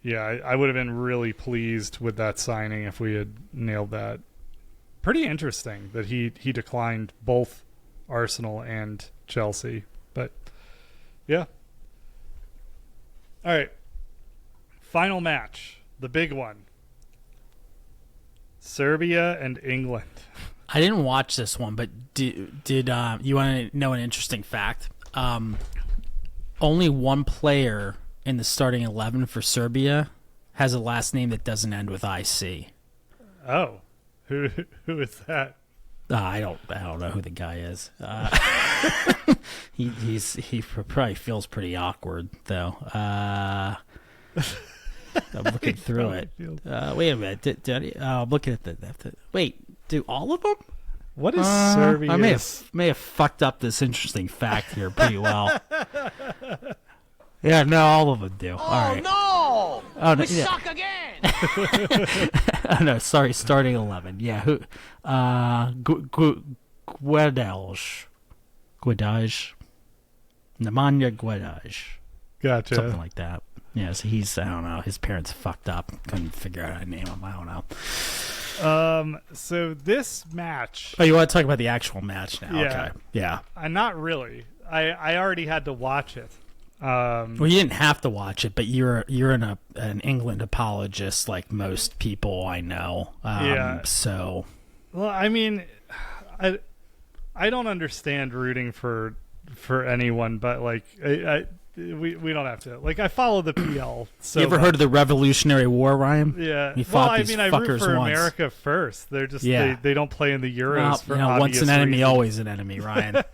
yeah, I would have been really pleased with that signing if we had nailed that. Pretty interesting that he declined both Arsenal and Chelsea. But, yeah. All right. Final match. The big one. Serbia and England. I didn't watch this one, but did you want to know an interesting fact? Only one player in the starting 11 for Serbia has a last name that doesn't end with IC. Oh, who is that? I don't know who the guy is. He probably feels pretty awkward though. I'm looking through it. Wait a minute. I'm looking at the. Wait, do all of them? What is Serbia? I may have fucked up this interesting fact here pretty well. Yeah, no, all of them do. Oh, all right. no! Oh, no! We suck again! Oh, no, sorry, starting 11. Yeah, who? Guedaj. Nemanja Guedaj. Gotcha. Something like that. Yeah, so he's, I don't know, his parents fucked up. Couldn't figure out how to name him. I don't know. So this match. Oh, you want to talk about the actual match now? Yeah. Okay. Yeah. Not really. I already had to watch it. Well, you didn't have to watch it, but you're an England apologist like most people I know. Yeah. So. Well, I mean, I don't understand rooting for anyone, but like we don't have to. Like, I follow the PL. So you ever heard of the Revolutionary War, Ryan? Yeah. We fought these I root for once. America first. They're just they don't play in the Euros for obvious once an enemy, reasons. always an enemy, Ryan.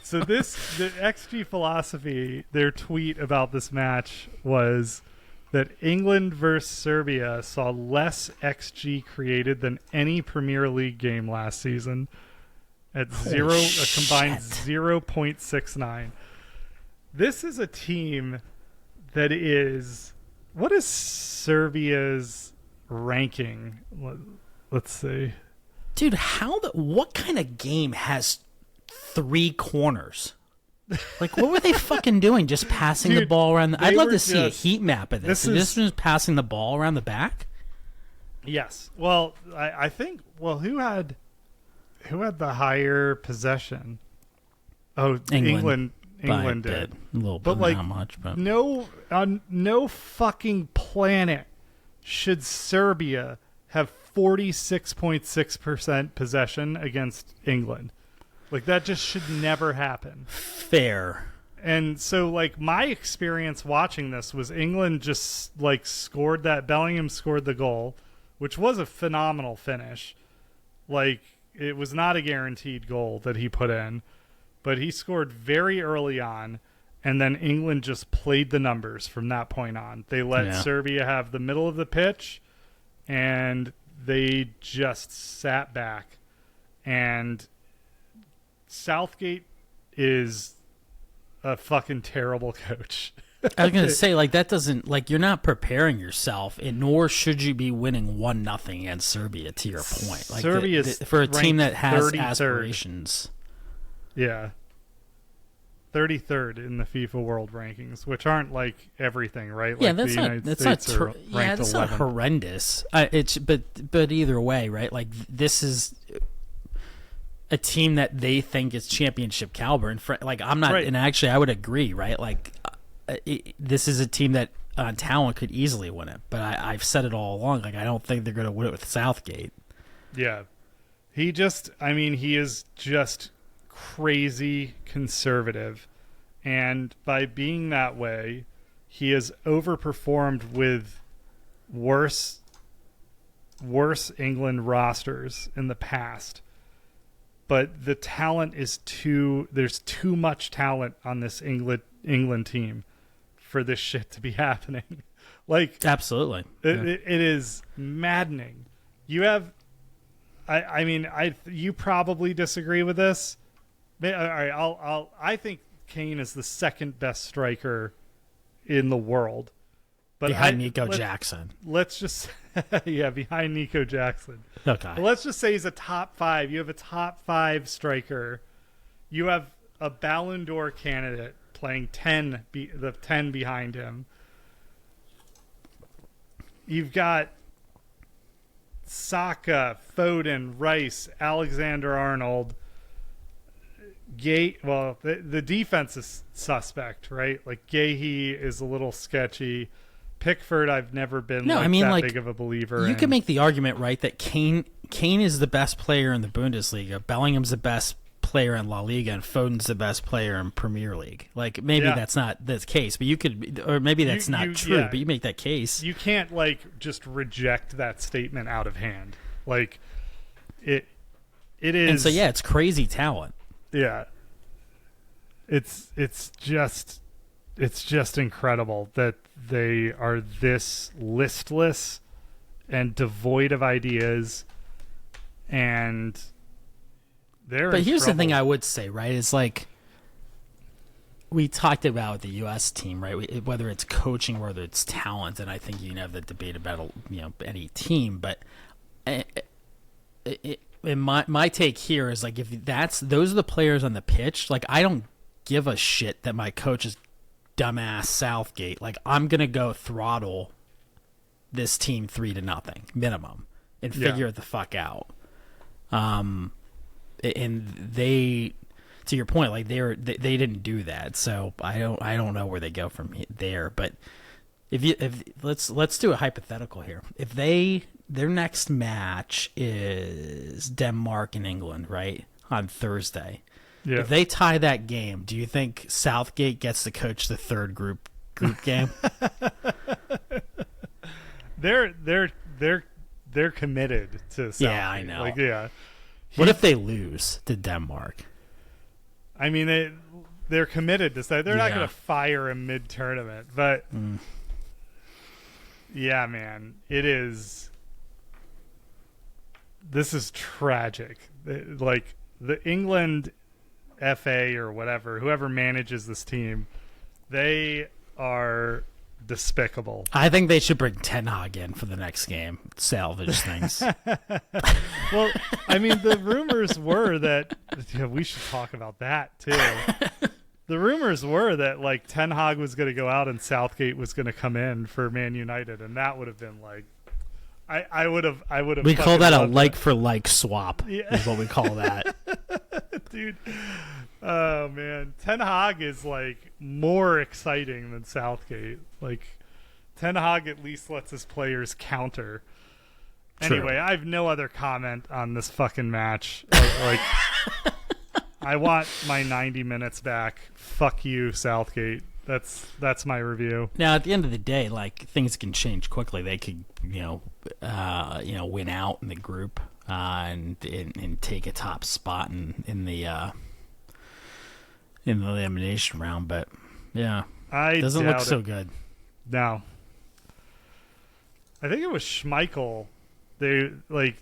So the XG philosophy, their tweet about this match was that England versus Serbia saw less XG created than any Premier League game last season at a combined 0.69. This is a team that is, what is Serbia's ranking? Let's see. Dude, what kind of game has 3 corners? Like, what were they fucking doing? Just passing the ball around? I'd love to see a heat map of this. This was passing the ball around the back? Yes. Well, I think, who had the higher possession? Oh, England did. A little bit, like, not much. But on no fucking planet should Serbia have 46.6% possession against England. Like, that just should never happen. Fair. And so, like, my experience watching this was England just, like, scored that. Bellingham scored the goal, which was a phenomenal finish. Like, it was not a guaranteed goal that he put in, but he scored very early on, and then England just played the numbers from that point on. They let Serbia have the middle of the pitch, and they just sat back. And Southgate is a fucking terrible coach. I was going to say, like, that doesn't, like, you're not preparing yourself, and nor should you be winning 1-0 against Serbia, to your point. Like, Serbia's for a team that has 33rd. aspirations. Yeah. 33rd in the FIFA World Rankings, which aren't like everything, right? Yeah, like that's the not United that's States not are ranked that's 11th. not horrendous. But either way, right? Like, this is a team that they think is championship caliber, and like, I'm not, right. And actually, I would agree, right? Like, this is a team that on talent could easily win it, but I've said it all along. Like, I don't think they're going to win it with Southgate. Yeah, he is just crazy conservative, and by being that way, he has overperformed with worse worse England rosters in the past, but the talent is there's too much talent on this England team for this shit to be happening. Like, absolutely. It is maddening. You have, you probably disagree with this. All right, I think Kane is the second best striker in the world. But behind Nico Jackson. Let's just, behind Nico Jackson. Okay. But let's just say he's a top 5. You have a top 5 striker. You have a Ballon d'Or candidate playing 10 behind him. You've got Saka, Foden, Rice, Alexander-Arnold. The defense is suspect, right? Like, Gahey is a little sketchy. Pickford, I've never been big of a believer in. You can make the argument, right, that Kane is the best player in the Bundesliga, Bellingham's the best player in La Liga, and Foden's the best player in Premier League. Like, maybe that's not the case, but you could, or maybe that's not true, but you make that case. You can't, just reject that statement out of hand. Like, it is. And so, it's crazy talent. Yeah. It's just incredible that they are this listless and devoid of ideas, and But here's the thing I would say, right? Is like we talked about the U.S. team, right? Whether it's coaching, whether it's talent, and I think you can have the debate about any team. But my take here is like, if those are the players on the pitch, like, I don't give a shit that my coach is dumbass Southgate. Like, I'm gonna go throttle this team 3-0 minimum and figure it the fuck out. And they, to your point, like, they didn't do that, so I don't know where they go from there. But let's do a hypothetical here. If their next match is Denmark and England, right, on Thursday. Yeah. If they tie that game, do you think Southgate gets to coach the third group game? They're committed to Southgate. Yeah, I know. Like, what if they lose to Denmark? I mean, they're committed to that. They're not going to fire him mid-tournament, but yeah, man, this is tragic. Like, the England FA or whatever, whoever manages this team, they are despicable. I think they should bring Ten Hag in for the next game, salvage things. Well, I mean, the rumors were that we should talk about that too. The rumors were that, like, Ten Hag was going to go out and Southgate was going to come in for Man United, and that would have been like, I would have. We call that a like for like swap. Yeah. Is what we call that. Dude, oh man, Ten Hag is like more exciting than Southgate. Like, Ten Hag at least lets his players counter. True. Anyway, I have no other comment on this fucking match. Like, I want my 90 minutes back. Fuck you, Southgate. That's my review. Now, at the end of the day, like, things can change quickly. They could, win out in the group and take a top spot in the elimination round. But yeah, it doesn't look so good. No, I think it was Schmeichel. They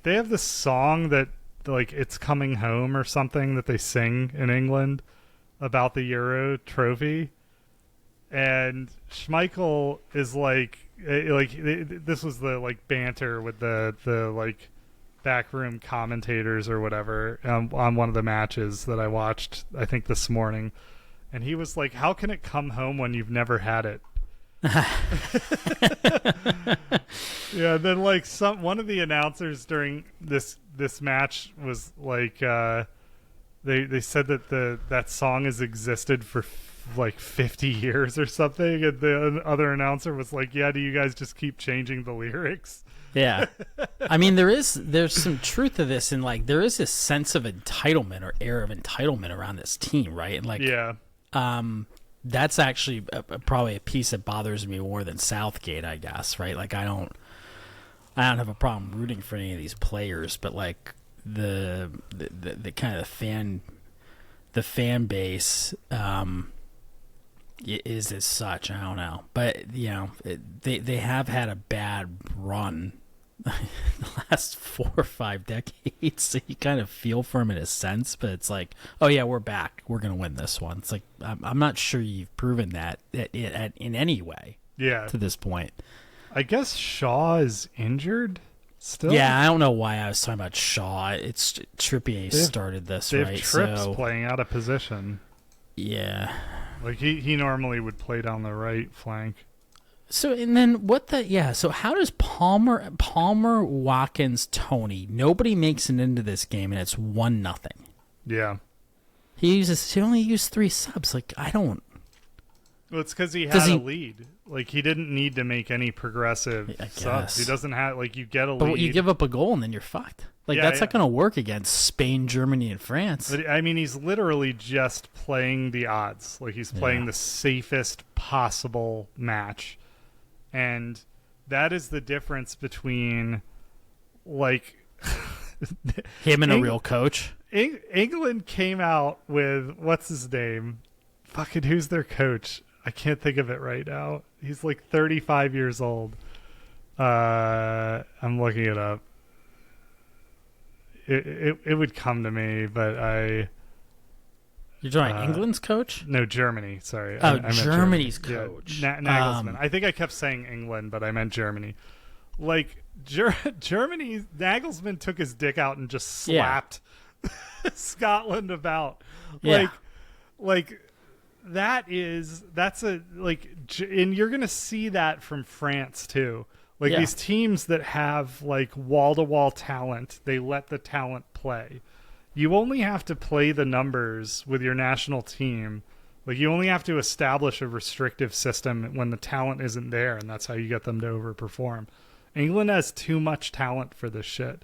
have this song that, like, It's Coming Home or something that they sing in England about the Euro trophy. And Schmeichel is this was the, like, banter with the like, backroom commentators or whatever on one of the matches that I watched, I think, this morning. And he was like, how can it come home when you've never had it? Yeah, then, like, one of the announcers during this match was like, they said that that song has existed for like 50 years or something, and the other announcer was like, yeah, do you guys just keep changing the lyrics? Yeah. I mean, there's some truth to this, and, like, there is this sense of entitlement or air of entitlement around this team, right? And, like, that's actually probably a piece that bothers me more than Southgate, I guess, right? Like, I don't I don't have a problem rooting for any of these players, but like the kind of the fan base is as such. I don't know, but they have had a bad run the last 4 or 5 decades. So you kind of feel for them in a sense, but it's like, oh yeah, we're back. We're gonna win this one. It's like I'm not sure you've proven that in any way. Yeah. To this point, I guess Shaw is injured still. Yeah, I don't know why I was talking about Shaw. It's Trippier started this, they have right? Trips playing out of position. Yeah. Like he normally would play down the right flank. So and then so how does Palmer, Watkins, Tony, nobody makes it into this game and it's 1-0. Yeah. He only used 3 subs. Like I don't. Well, it's because he had a lead. Like he didn't need to make any progressive subs. He doesn't have you get a lead. But you give up a goal and then you're fucked. Like that's not going to work against Spain, Germany, and France. But, I mean, he's literally just playing the odds. Like he's playing the safest possible match. And that is the difference between, like... him and a real coach? England came out with, what's his name? Fucking who's their coach? I can't think of it right now. He's like 35 years old. I'm looking it up. It would come to me, but You're talking England's coach? No, Germany. Sorry. Oh, Germany's coach. Yeah, Nagelsmann. I think I kept saying England, but I meant Germany. Like, Germany, Nagelsmann took his dick out and just slapped Scotland about. Yeah. Like and you're going to see that from France, too. Like, these teams that have, like, wall-to-wall talent, they let the talent play. You only have to play the numbers with your national team. Like, you only have to establish a restrictive system when the talent isn't there, and that's how you get them to overperform. England has too much talent for this shit.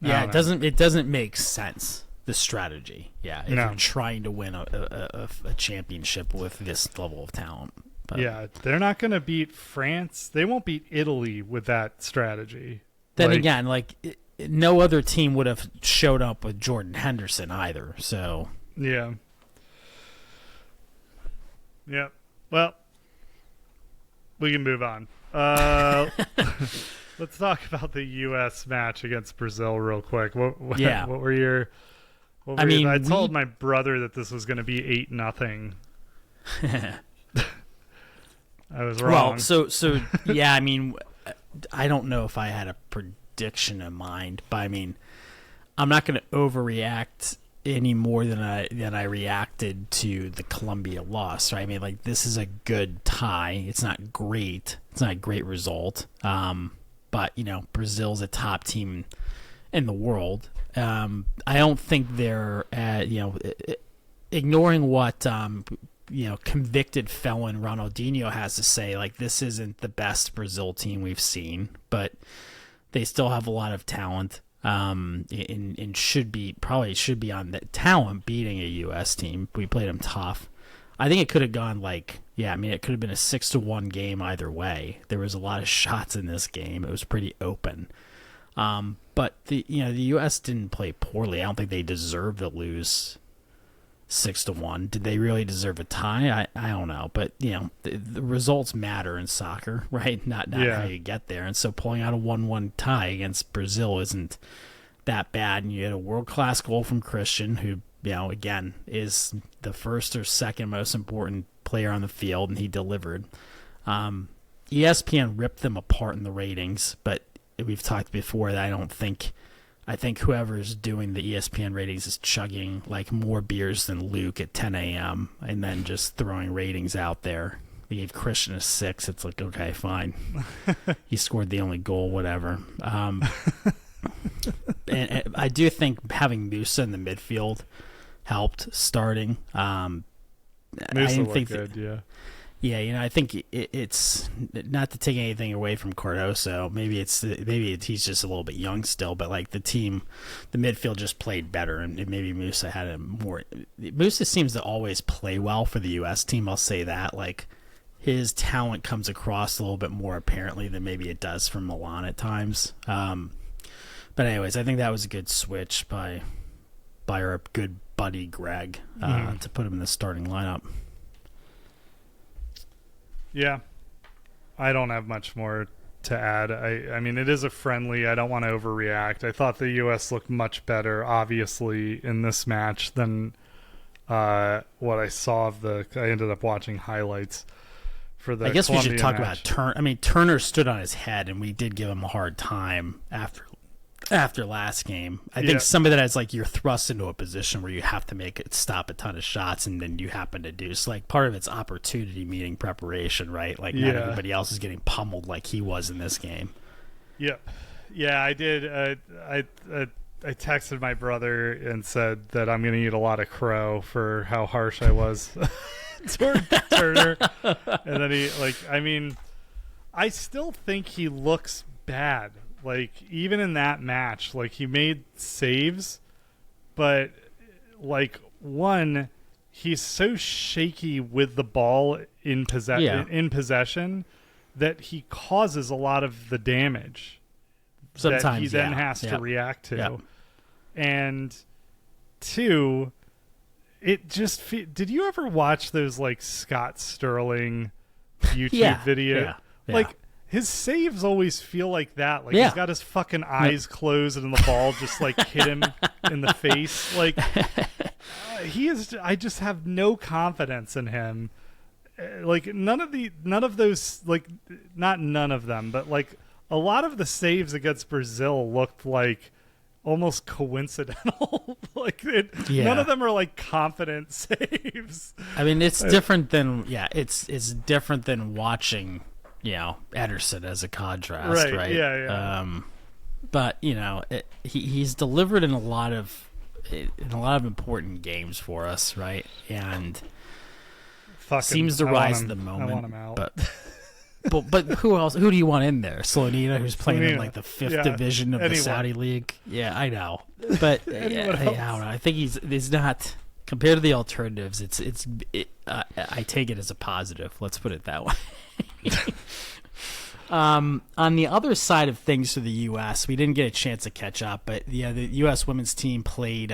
Yeah, it doesn't make sense, the strategy. Yeah, if you're trying to win a championship with this level of talent. But. Yeah, they're not going to beat France. They won't beat Italy with that strategy. Then again, no other team would have showed up with Jordan Henderson either. So yeah. Well, we can move on. Let's talk about the U.S. match against Brazil real quick. What were your? I told my brother that this was going to be 8-0. I was wrong. Well, so yeah. I mean, I don't know if I had a prediction in mind, but I mean, I'm not going to overreact any more than I reacted to the Colombia loss. Right? I mean, like this is a good tie. It's not great. It's not a great result. But Brazil's a top team in the world. I don't think they're ignoring what convicted felon Ronaldinho has to say. Like this isn't the best Brazil team we've seen, but they still have a lot of talent. And should be on the talent beating a U.S. team. We played them tough. I think it could have gone it could have been a 6-1 game either way. There was a lot of shots in this game. It was pretty open. But the U.S. didn't play poorly. I don't think they deserved to lose 6-1. Did they really deserve a tie? I don't know. But the results matter in soccer, right? Not how you get there. And so pulling out a 1-1 tie against Brazil isn't that bad. And you had a world-class goal from Christian, who again is the first or second most important player on the field, and he delivered. ESPN ripped them apart in the ratings, but we've talked before that I think whoever's doing the ESPN ratings is chugging like more beers than Luke at 10 a.m. and then just throwing ratings out there. They gave Christian a 6. It's like, okay, fine. He scored the only goal, whatever. And I do think having Musa in the midfield helped starting. Musa looked good, yeah. Yeah, I think it's not to take anything away from Cardoso. Maybe he's just a little bit young still, but like the midfield just played better, and maybe Musa had a more. Musa seems to always play well for the U.S. team. I'll say that. Like his talent comes across a little bit more apparently than maybe it does from Milan at times. But anyways, I think that was a good switch by our good buddy Greg to put him in the starting lineup. Yeah, I don't have much more to add. I mean, it is a friendly. I don't want to overreact. I thought the U.S. looked much better, obviously, in this match than what I saw of the. I ended up watching highlights for the. I guess Colombia we should talk match. about Turner. I mean, Turner stood on his head, and we did give him a hard time after last game. I think some of that is like you're thrust into a position where you have to make it stop a ton of shots, and then you happen to do so. Like part of it's opportunity meeting preparation, right? Like not everybody else is getting pummeled like he was in this game. Yeah, I did. I texted my brother and said that I'm going to eat a lot of crow for how harsh I was toward Turner. And then I still think he looks bad. Like, even in that match, like, he made saves, but, like, he's so shaky with the ball in possession that he causes a lot of the damage Sometimes, that he then has to react to. And, two, it just... Did you ever watch those, like, Scott Sterling YouTube video? Yeah. Like... His saves always feel like that. Like he's got his fucking eyes closed and the ball just like hit him in the face. Like he is. I just have no confidence in him. Like none of those. Like not none of them, but like a lot of the saves against Brazil looked like almost coincidental. None of them are like confident saves. I mean, it's different than it's different than watching. Ederson as a contrast, right? Yeah. But he's delivered in a lot of important games for us, right? And seems to rise at the moment. I want him out. But who else? Who do you want in there? Slonina, who's playing in like the fifth division of the Saudi league. Yeah, I know. But I don't know. I think he's not compared to the alternatives. I take it as a positive. Let's put it that way. On the other side of things for the U.S., we didn't get a chance to catch up, but the U.S. women's team played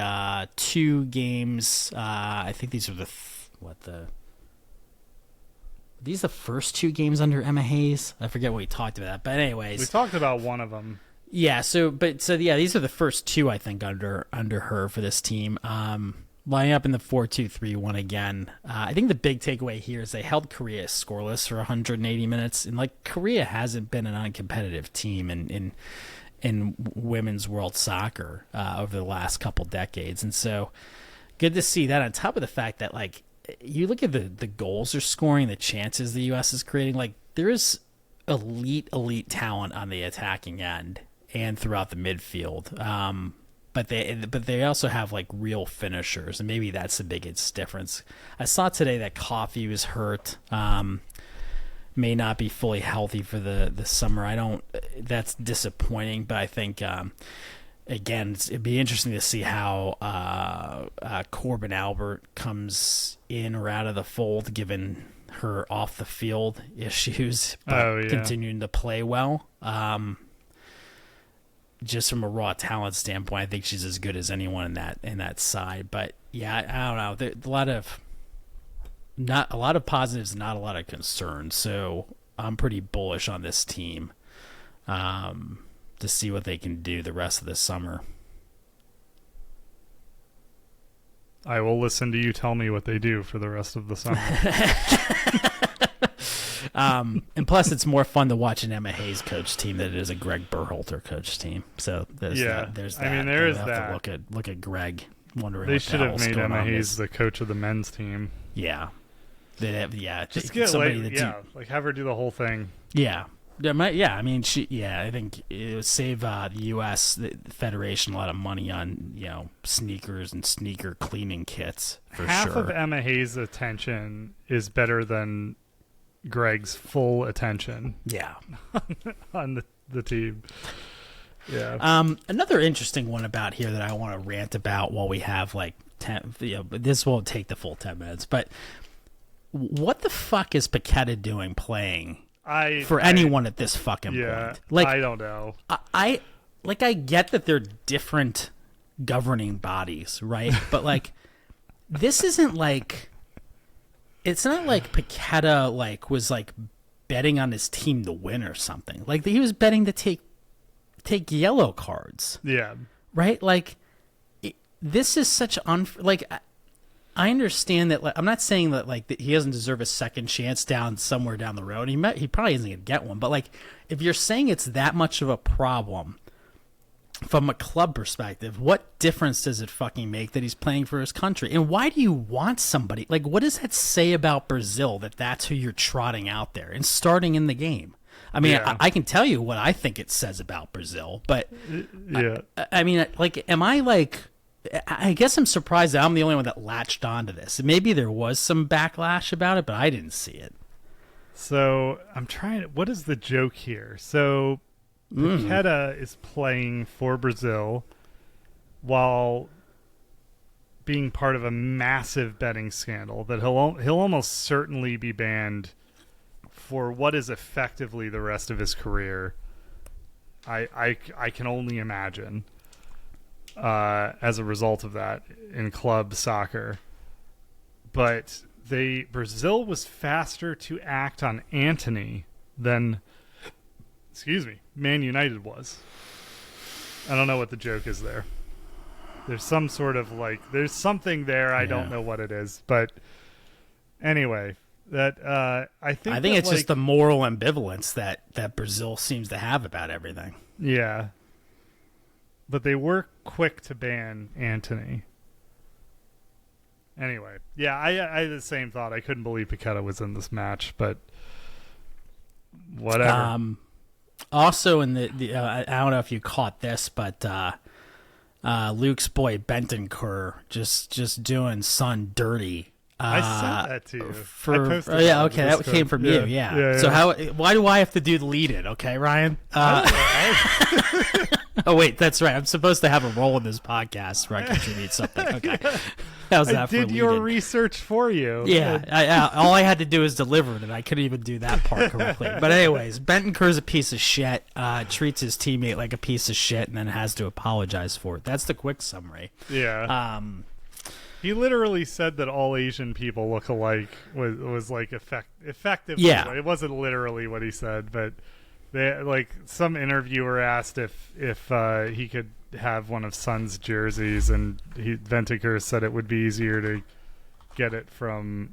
2 games. I think these are these the first 2 games under Emma Hayes? I forget what we talked about, but anyways, we talked about one of them. Yeah. These are the first 2 I think under her for this team. Lining up in the 4-2-3-1 again. I think the big takeaway here is they held Korea scoreless for 180 minutes, and like Korea hasn't been an uncompetitive team in women's world soccer over the last couple decades, and so good to see that. On top of the fact that like you look at the goals they're scoring, the chances the U.S. is creating, like there is elite talent on the attacking end and throughout the midfield. But they also have like real finishers, and maybe that's the biggest difference. I saw today that Coffey was hurt, may not be fully healthy for the summer. That's disappointing, but I think again it'd be interesting to see how Corbin Albert comes in or out of the fold, given her off the field issues, but continuing to play well. Just from a raw talent standpoint, I think she's as good as anyone in that side. But yeah, I don't know. There's a lot of positives, not a lot of concerns. So I'm pretty bullish on this team to see what they can do the rest of the summer. I will listen to you tell me what they do for the rest of the summer. And plus, it's more fun to watch an Emma Hayes coach team than it is a Greg Berhalter coach team. So there's that. I mean, there is that. To look at Greg, wondering they what should the have made Emma Hayes the coach of the men's team. Yeah, they'd have, just get somebody like have her do the whole thing. Yeah. I mean, I think it would save the U.S. the Federation a lot of money on sneakers and sneaker cleaning kits. For Half sure. of Emma Hayes' attention is better than Greg's full attention. Yeah, on the team. Yeah. Another interesting one about here that I want to rant about while we have like 10. This won't take the full 10 minutes, but what the fuck is Paquetta doing playing for anyone at this fucking point? Like, I don't know. I get that they're different governing bodies, right? But like, this isn't like, it's not like Paquetta like was like betting on his team to win or something. Like, he was betting to take yellow cards. Yeah. Right? Like, this is such like, I understand that. Like, I'm not saying that like that he doesn't deserve a second chance somewhere down the road. He probably isn't gonna get one. But like, if you're saying it's that much of a problem from a club perspective, what difference does it fucking make that he's playing for his country? And why do you want somebody like? What does that say about Brazil that that's who you're trotting out there and starting in the game? I mean, I can tell you what I think it says about Brazil, but I mean, like, am I like? I guess I'm surprised that I'm the only one that latched onto this. Maybe there was some backlash about it, but I didn't see it. So I'm trying to, what is the joke here? So Paquetta is playing for Brazil while being part of a massive betting scandal that he'll almost certainly be banned for what is effectively the rest of his career. I can only imagine. As a result of that in club soccer. But Brazil was faster to act on Antony than Man United was. I don't know what the joke is there. There's some sort of like, there's something there. I don't know what it is, but anyway, that I think it's just the moral ambivalence that Brazil seems to have about everything. Yeah. But they were quick to ban Antony. Anyway, yeah, I had the same thought. I couldn't believe Paquetta was in this match, but whatever. Also, in the I don't know if you caught this, but Luke's boy Bentancur just doing Son dirty. I sent that to you. That came from you. Yeah. So why do I have to do the lead in? Okay, Ryan. Oh wait, that's right. I'm supposed to have a role in this podcast where I contribute something. Okay, how's that? I did your research for you. Yeah, all I had to do is deliver it, and I couldn't even do that part correctly. But anyways, Bentancur's a piece of shit. Treats his teammate like a piece of shit, and then has to apologize for it. That's the quick summary. Yeah. He literally said that all Asian people look alike was like effectively. Yeah. It wasn't literally what he said, but some interviewer asked if he could have one of Son's jerseys, and Bentancur said it would be easier to get it from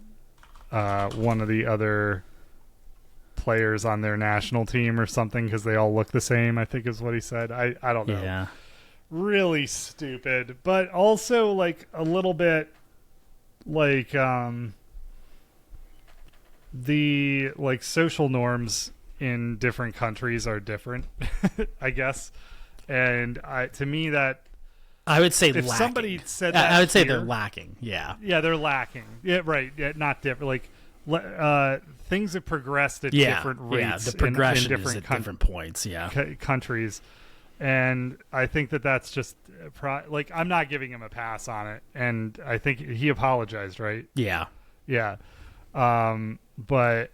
one of the other players on their national team or something because they all look the same, I think is what he said. I don't know. Yeah. Really stupid, but also like a little bit like the like social norms in different countries are different, I guess. And to me that I would say if lacking. Somebody said that I would say here, they're lacking. Yeah, they're lacking. Yeah, right. Yeah, not different. Like things have progressed at different rates. Yeah, the progression in is at different points. Yeah, countries. And I think that's just like, I'm not giving him a pass on it. And I think he apologized, right? Yeah. Yeah. But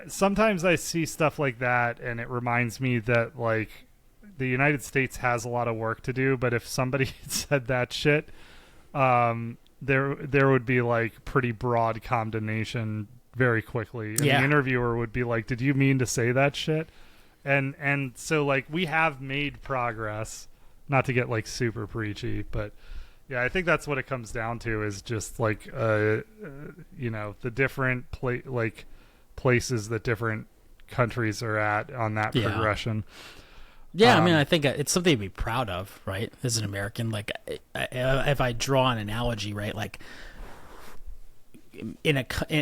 sometimes I see stuff like that and it reminds me that like the United States has a lot of work to do. But if somebody said that shit, there would be like pretty broad condemnation very quickly. And the interviewer would be like, did you mean to say that shit? And so like we have made progress, not to get like super preachy, but yeah, I think that's what it comes down to is just like the different places that different countries are at on that progression. Yeah, I mean, I think it's something to be proud of, right? As an American, like if I draw an analogy, right, like in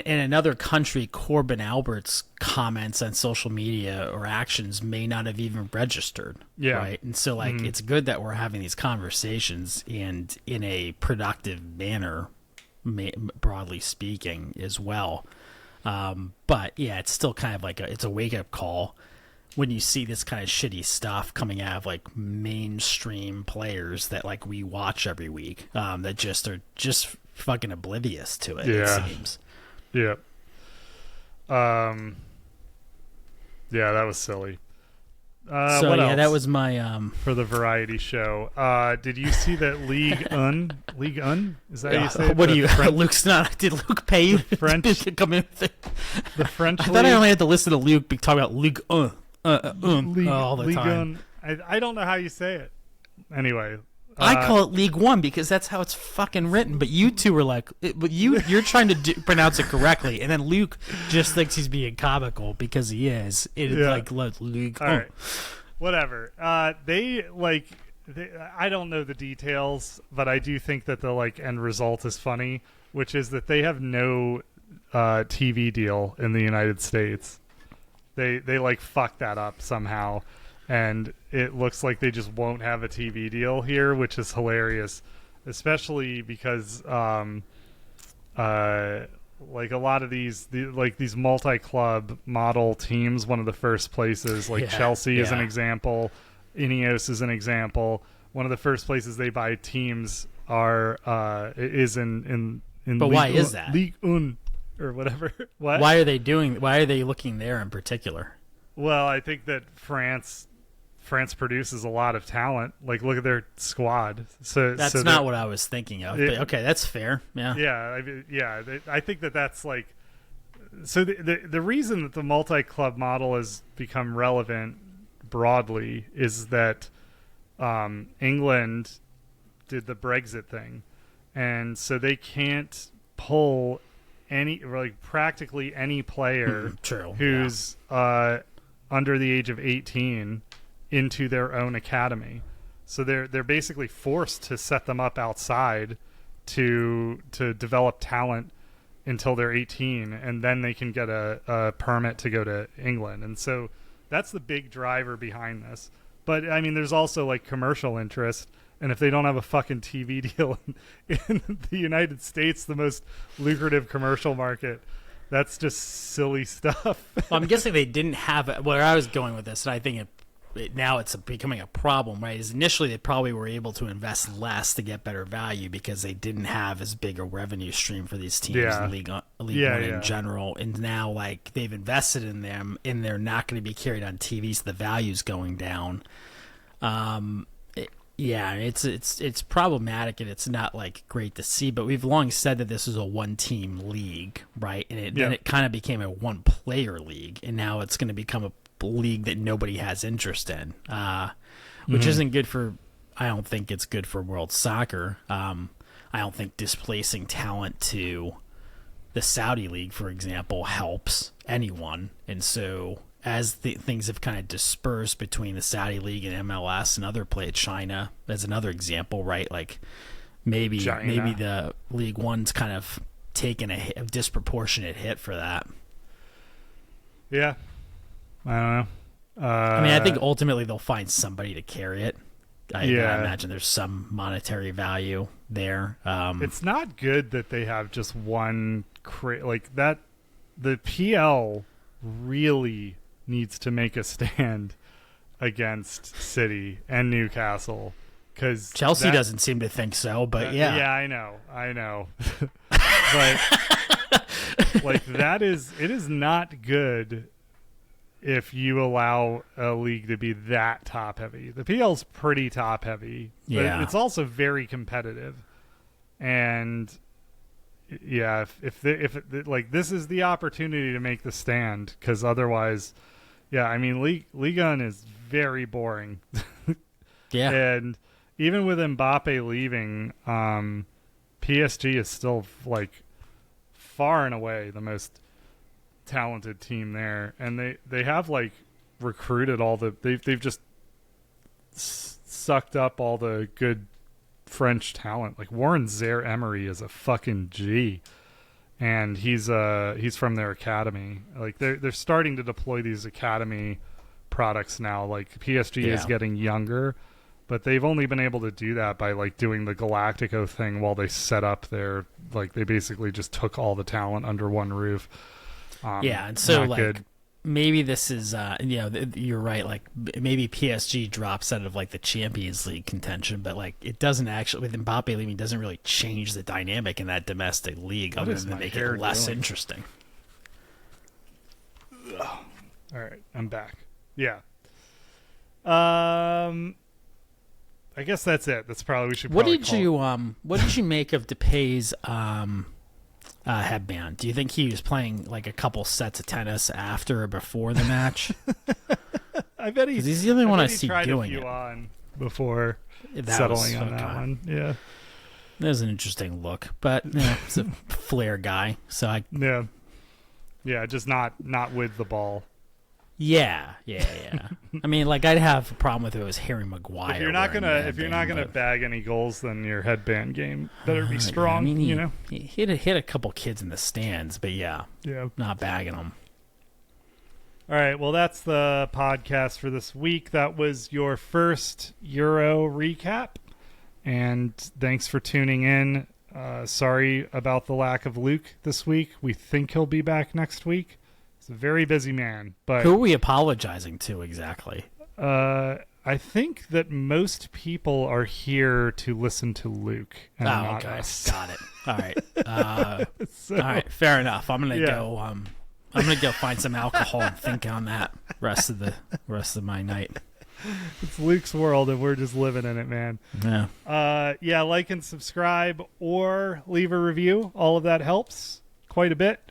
another country, Corbin Albert's comments on social media or actions may not have even registered. Yeah. Right. And so like, it's good that we're having these conversations and in a productive manner, broadly speaking as well. But yeah, it's still kind of like it's a wake up call when you see this kind of shitty stuff coming out of like mainstream players that like we watch every week, that just are just fucking oblivious to it. It seems. Yeah. Yeah, that was silly. So what yeah, else that was my for the variety show. Did you see that League Un? Is that how you say it? What do you? Luke's not. Did Luke pay you French to come in with it? The French. I thought I only had to listen to Luke be talking about League all the League time. I don't know how you say it. Anyway, I call it League One because that's how it's fucking written. But you two were like, you're trying to pronounce it correctly, and then Luke just thinks he's being comical because he is. It's like League. All right, whatever. I don't know the details, but I do think that the end result is funny, which is that they have no TV deal in the United States. They fucked that up somehow. And it looks like they just won't have a TV deal here, which is hilarious, especially because a lot of these multi-club model teams, one of the first places, Chelsea is an example, Ineos is an example. One of the first places they buy teams is in But why is that? Ligue 1 or whatever. What? Why are they looking there in particular? Well, I think that France produces a lot of talent. Look at their squad. So that's not what I was thinking of. But okay, that's fair. Yeah. Yeah. I think that's so the reason that the multi-club model has become relevant broadly is that England did the Brexit thing, and so they can't pull practically any player who's under the age of 18 into their own academy. So they're basically forced to set them up outside to develop talent until they're 18, and then they can get a permit to go to England. And so that's the big driver behind this. But I mean, there's also commercial interest, and if they don't have a fucking TV deal in the United States, the most lucrative commercial market, that's just silly stuff. Well, I'm guessing they didn't have it. Where I was going with this, and I think now it's becoming a problem, right? Is initially they probably were able to invest less to get better value because they didn't have as big a revenue stream for these teams in League One in general. And now they've invested in them and they're not going to be carried on TV, so the value's going down. It's problematic and it's not great to see, but we've long said that this is a one-team league, right? And then it kind of became a one-player league, and now it's going to become a league that nobody has interest in, which isn't good for. I don't think it's good for world soccer. I don't think displacing talent to the Saudi league, for example, helps anyone. And so as things have kind of dispersed between the Saudi league and MLS and other China as another example, right? Maybe the League One's kind of taken a disproportionate hit for that. Yeah. I don't know. I think ultimately they'll find somebody to carry it. I imagine there's some monetary value there. It's not good that they have just one that. The PL really needs to make a stand against City and Newcastle, because Chelsea doesn't seem to think so. But yeah, I know. But it is not good if you allow a league to be that top heavy. The PL's pretty top heavy, but it's also very competitive. And if this is the opportunity to make the stand, because otherwise, Ligue 1 is very boring. And even with Mbappe leaving, PSG is still far and away the most talented team there, and they have recruited all they've just sucked up all the good French talent. Warren Zaire-Emery is a fucking G, and he's from their academy. They're starting to deploy these academy products now. PSG is getting younger, but they've only been able to do that by doing the Galactico thing while they set up their they basically just took all the talent under one roof. And so maybe this is you're right, maybe PSG drops out of the Champions League contention, but it doesn't actually, with Mbappe leaving, doesn't really change the dynamic in that domestic league other than make it less interesting. All right, I'm back. Yeah. I guess that's it. That's probably we should. What did you make of DePay's headband? Do you think he was playing like a couple sets of tennis after or before the match? I bet he's the only one I see doing it on before settling on that one. Yeah, that was an interesting look, but it's a flair guy, so yeah, just not with the ball. Yeah. I mean, like, I'd have a problem with it was Harry Maguire. If you're not gonna bag any goals, then your headband game better be strong. I mean, he hit a couple kids in the stands, but yeah, not bagging them. All right, well, that's the podcast for this week. That was your first Euro recap, and thanks for tuning in. Sorry about the lack of Luke this week. We think he'll be back next week. He's a very busy man. But who are we apologizing to exactly? I think that most people are here to listen to Luke and not okay. us. Got it. All right. All right. Fair enough. I'm gonna go. I'm gonna go find some alcohol and think on that rest of my night. It's Luke's world, and we're just living in it, man. Yeah. Like and subscribe or leave a review. All of that helps quite a bit.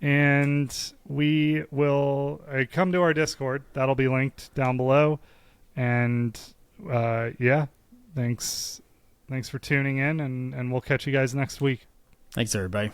And we will come to our Discord. That'll be linked down below. And thanks for tuning in, and we'll catch you guys next week. Thanks, everybody.